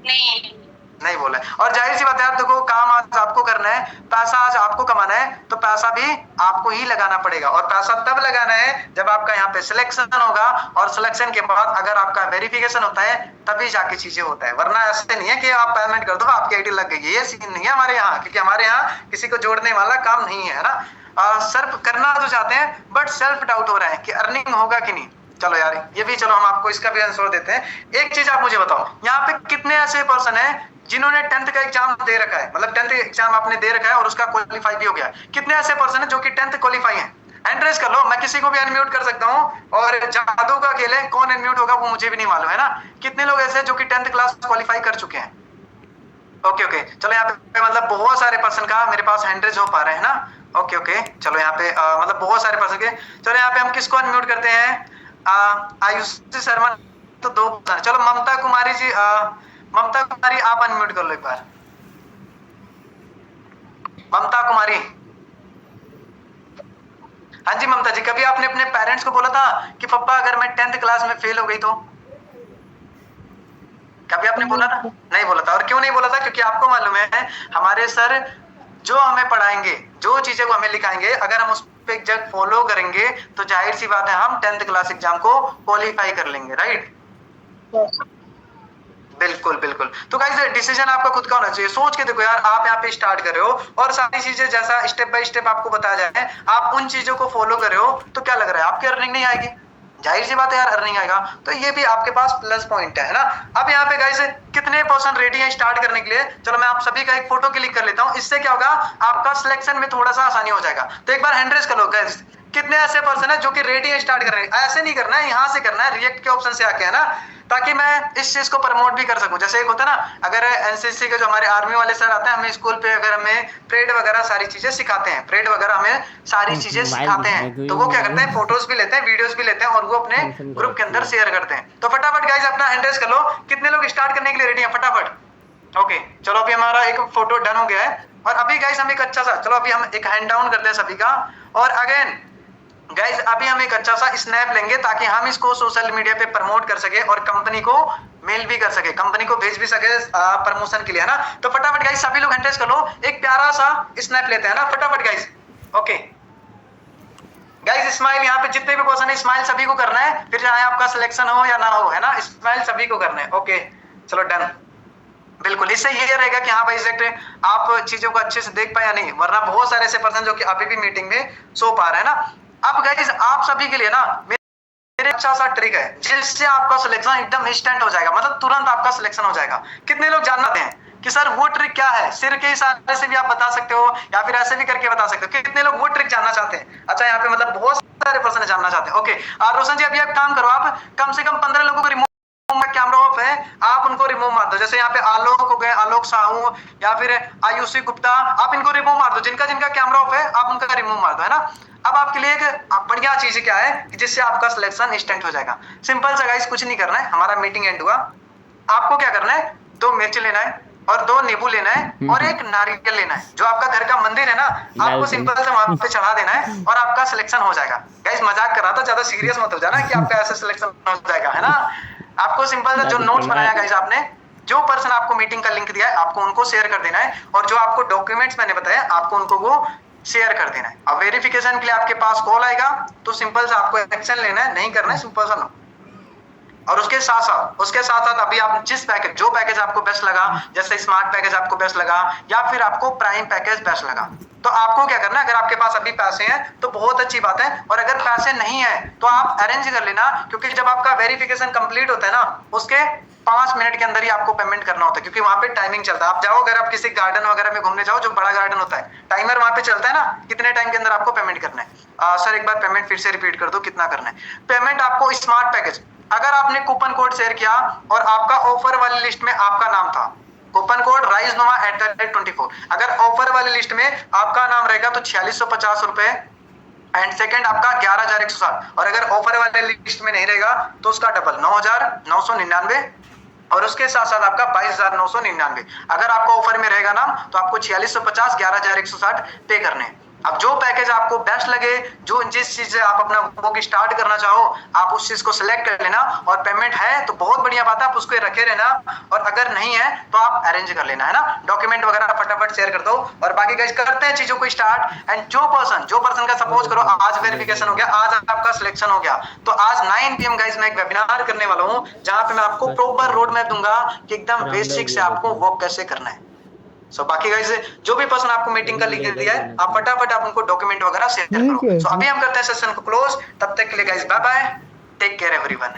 नहीं। नहीं बोला है। और जाहिर सी बात है, आप देखो, काम आज आपको करना है, पैसा आज आपको कमाना है, तो पैसा भी आपको ही लगाना पड़ेगा। और पैसा तब लगाना है जब आपका यहाँ पे सिलेक्शन होगा, और सिलेक्शन के बाद अगर आपका वेरिफिकेशन होता है तभी जाके चीजें होता है। वरना ऐसे नहीं है कि आप पेमेंट कर दो आपकी आईडी लग गई है, ये सीन नहीं है हमारे यहाँ, क्योंकि हमारे यहाँ किसी को जोड़ने वाला काम नहीं है ना। सर करना तो चाहते हैं, बट सेल्फ डाउट हो रहा है कि अर्निंग होगा कि नहीं। चलो यार, ये भी चलो हम आपको इसका भी आंसर देते हैं। एक चीज आप मुझे बताओ, यहाँ पे कितने ऐसे पर्सन है जिन्होंने 10th का एग्जाम दे रखा है, मतलब 10th एग्जाम आपने दे रखा है और उसका क्वालिफाई भी हो गया? कितने ऐसे पर्सन है जो कि 10th क्वालिफाई है? हैंड रेज कर लो, मैं किसी को भी अनम्यूट कर सकता हूँ, और जादू का खेल है, कौन अनम्यूट होगा वो मुझे भी नहीं मालूम, है ना। कितने लोग ऐसे जो कि 10th क्लास क्वालिफाई कर चुके हैं? ओके ओके, चलो यहाँ पे मतलब बहुत सारे पर्सन का मेरे पास हैंड रेज हो पा रहे हैं ना। ओके ओके, चलो यहाँ पे मतलब बहुत सारे पर्सन के। चलो यहाँ पे हम किसको अनम्यूट करते हैं? आयुषी शर्मा, तो 2 पर्सन। चलो ममता कुमारी जी, ममता कुमारी आप अनम्यूट कर लो एक बार। ममता कुमारी, हाँ जी ममता जी, कभी आपने अपने पेरेंट्स को बोला था कि पापा अगर मैं 10th क्लास में फेल हो गई तो? कभी आपने बोला था? नहीं बोला था। और क्यों नहीं बोला था? क्योंकि आपको मालूम है हमारे सर जो हमें पढ़ाएंगे, जो चीजें को हमें लिखाएंगे, अगर हम उस पे जब फॉलो करेंगे तो जाहिर सी बात है हम 10th क्लास एग्जाम को क्वालिफाई कर लेंगे, राइट? बिल्कुल बिल्कुल। तो गाइस डिसीजन आपका खुद का होना चाहिए। सोच के देखो यार, आप यहाँ पे स्टार्ट कर रहे हो और सारी चीजें जैसा स्टेप बाय स्टेप आपको बताया जाए, आप उन चीजों को फॉलो कर रहे हो, तो क्या लग रहा है आपकी अर्निंग नहीं आएगी? जाहिर सी बात है यार, अर्निंग आएगा। तो ये भी आपके पास प्लस पॉइंट है ना। अब यहाँ पे गाइस कितने पर्सन रेडी है स्टार्ट करने के लिए? चलो मैं आप सभी का एक फोटो क्लिक कर लेता हूँ, इससे क्या होगा आपका सिलेक्शन में थोड़ा सा आसानी हो जाएगा। तो एक बार हैंड रेज करो गाइस, कितने ऐसे पर्सन है जो कि रेडी है स्टार्ट कर रहे हैं? ऐसे नहीं करना है, यहाँ से करना है, रिएक्ट के ऑप्शन से आके, है ना, ताकि मैं इस चीज को प्रमोट भी कर सकूं। जैसे एक होता है ना, अगर एनसीसी के जो हमारे आर्मी वाले सर आते हैं, हमें स्कूल पे अगर हमें परेड वगैरह सारी चीजें सिखाते हैं, परेड वगैरह हमें सारी चीजें सिखाते हैं, तो वो क्या करते हैं, फोटोज भी लेते हैं, वीडियोस भी लेते हैं, और वो अपने ग्रुप के अंदर शेयर करते हैं। तो फटाफट गाइस अपना हैंड रेज कर लो, कितने लोग स्टार्ट करने के लिए रेडी हैं फटाफट? ओके, चलो अभी हमारा एक फोटो डन हो गया है। और अभी गाइस हम एक अच्छा सा, चलो अभी हम एक हैंड डाउन करते हैं सभी का, और अगेन गाइस अभी हम एक अच्छा सा स्नैप लेंगे ताकि हम इसको सोशल मीडिया पे प्रमोट कर सके और कंपनी को मेल भी कर सके, कंपनी को भेज भी सके प्रमोशन के लिए, है ना। तो फटाफट गाइस सभी लोग हैंड रेज कर लो, एक प्यारा सा स्नैप लेते हैं ना फटाफट गाइस। ओके गाइस, स्माइल यहाँ पे जितने भी पर्सन है, स्माइल सभी को करना है, फिर चाहे आपका सिलेक्शन हो या ना हो, है ना, स्माइल सभी को करना है। ओके चलो डन। बिल्कुल, इससे ये रहेगा कि हाँ भाई एग्जैक्ट आप चीजों को अच्छे से देख पाए या नहीं, वरना बहुत सारे ऐसे पर्सन जो कि अभी भी मीटिंग में सो पा रहे हैं ना। अब गाइस आप सभी के लिए ना मेरे अच्छा सा ट्रिक है जिससे आपका सिलेक्शन एकदम इंस्टेंट हो जाएगा, मतलब तुरंत आपका सिलेक्शन हो जाएगा। कितने लोग जानना चाहते हैं कि सर वो ट्रिक क्या है? सिर के इशारे से भी आप बता सकते हो या फिर ऐसे भी करके बता सकते हो। कितने लोग वो ट्रिक जानना चाहते हैं? अच्छा, यहाँ पे मतलब बहुत सारे पर्सन जानना चाहते हैं। ओके रोशन जी, अभी आप काम करो, आप कम से कम 15 लोगों को रिमूव, कैमरा ऑफ है, आप उनको रिमूव मार दो। जैसे यहाँ पे आलोक हो गए, आलोक साहू या फिर आयुषी गुप्ता, आप इनको रिमूव मार दो। जिनका जिनका कैमरा ऑफ है आप उनका रिमूव मार दो, है ना। अब आपके लिए एक बढ़िया चीज क्या है कि जिससे आपका सिलेक्शन इंस्टेंट हो जाएगा। सिंपल सा गाइस, कुछ नहीं करना है, हमारा मीटिंग एंड हुआ। आपको क्या करना है, 2 मिर्च लेना है और 2 नींबू लेना है और एक नारियल लेना है। जो आपका घर का मंदिर है ना, आपको सिंपल से वहां पे चढ़ा देना है और आपका सिलेक्शन हो जाएगा। गाइस मजाक कर रहा था, ज्यादा सीरियस मत हो जाना कि आपका ऐसे सिलेक्शन हो जाएगा, है ना। आपको सिंपल सा जो नोट्स बनाया गाइस आपने, जो पर्सन आपको मीटिंग का लिंक दिया है आपको उनको शेयर कर देना है, और जो आपको डॉक्यूमेंट्स मैंने बताया आपको उनको वो शेयर कर देना है। अब वेरिफिकेशन के लिए आपके पास कॉल आएगा तो सिंपल सा आपको एक्शन लेना है, नहीं करना है, सिंपल सा नो। और उसके साथ साथ अभी आप जिस पैकेज, जो पैकेज आपको बेस्ट लगा, जैसे स्मार्ट पैकेज आपको बेस्ट लगा या फिर आपको प्राइम पैकेज बेस्ट लगा, तो आपको क्या करना है, अगर आपके पास अभी पैसे हैं तो बहुत अच्छी बात है, और अगर पैसे नहीं है तो आप अरेंज कर लेना, क्योंकि जब आपका वेरिफिकेशन कंप्लीट होता है ना, उसके 5 मिनट के अंदर ही आपको पेमेंट करना होता है, क्योंकि वहां पे टाइमिंग चलता है। आप जाओ, अगर आप किसी गार्डन वगैरह में घूमने जाओ, जो बड़ा गार्डन होता है, टाइमर वहां पे चलता है ना, कितने टाइम के अंदर आपको पेमेंट करना है। सर एक बार पेमेंट फिर से रिपीट कर दो, कितना करना है पेमेंट आपको। स्मार्ट पैकेज, अगर आपने कूपन कोड शेयर किया और आपका ऑफर वाली लिस्ट में आपका नाम था, कूपन कोड RiseNova@24, अगर ऑफर वाली लिस्ट में आपका नाम रहेगा तो 4650 रुपए एंड सेकंड आपका 11160, और अगर ऑफर वाले लिस्ट में नहीं रहेगा तो उसका डबल 9999, और उसके साथ साथ आपका 22999। अगर आपका ऑफर में रहेगा नाम तो आपको 4650 11160 पे करने हैं। अब जो पैकेज आपको बेस्ट लगे, जो जिस चीज से आप अपना बुक स्टार्ट करना चाहो, आप उस चीज को सिलेक्ट कर लेना, और पेमेंट है तो बहुत बढ़िया बात है, आप उसको रखे रहना, और अगर नहीं है तो आप अरेंज कर लेना, है ना। डॉक्यूमेंट वगैरह फटाफट शेयर कर दो, और बाकी गाइस करते हैं चीजों को स्टार्ट। एंड जो पर्सन का सपोज करो आज वेरिफिकेशन हो गया, आज आपका सिलेक्शन हो गया, तो आज 9 PM गाइस मैं एक वेबिनार करने वाला हूँ, जहां पे मैं आपको प्रॉपर रोड मैप दूंगा कि एकदम बेसिक से आपको वर्क कैसे करना है। बाकी गाइस जो भी पर्सन आपको मीटिंग का लिंक दिया है, आप फटाफट आप उनको डॉक्यूमेंट वगैरह शेयर करो। अभी हम करते हैं सेशन को क्लोज, तब तक के लिए guys bye bye, take care everyone.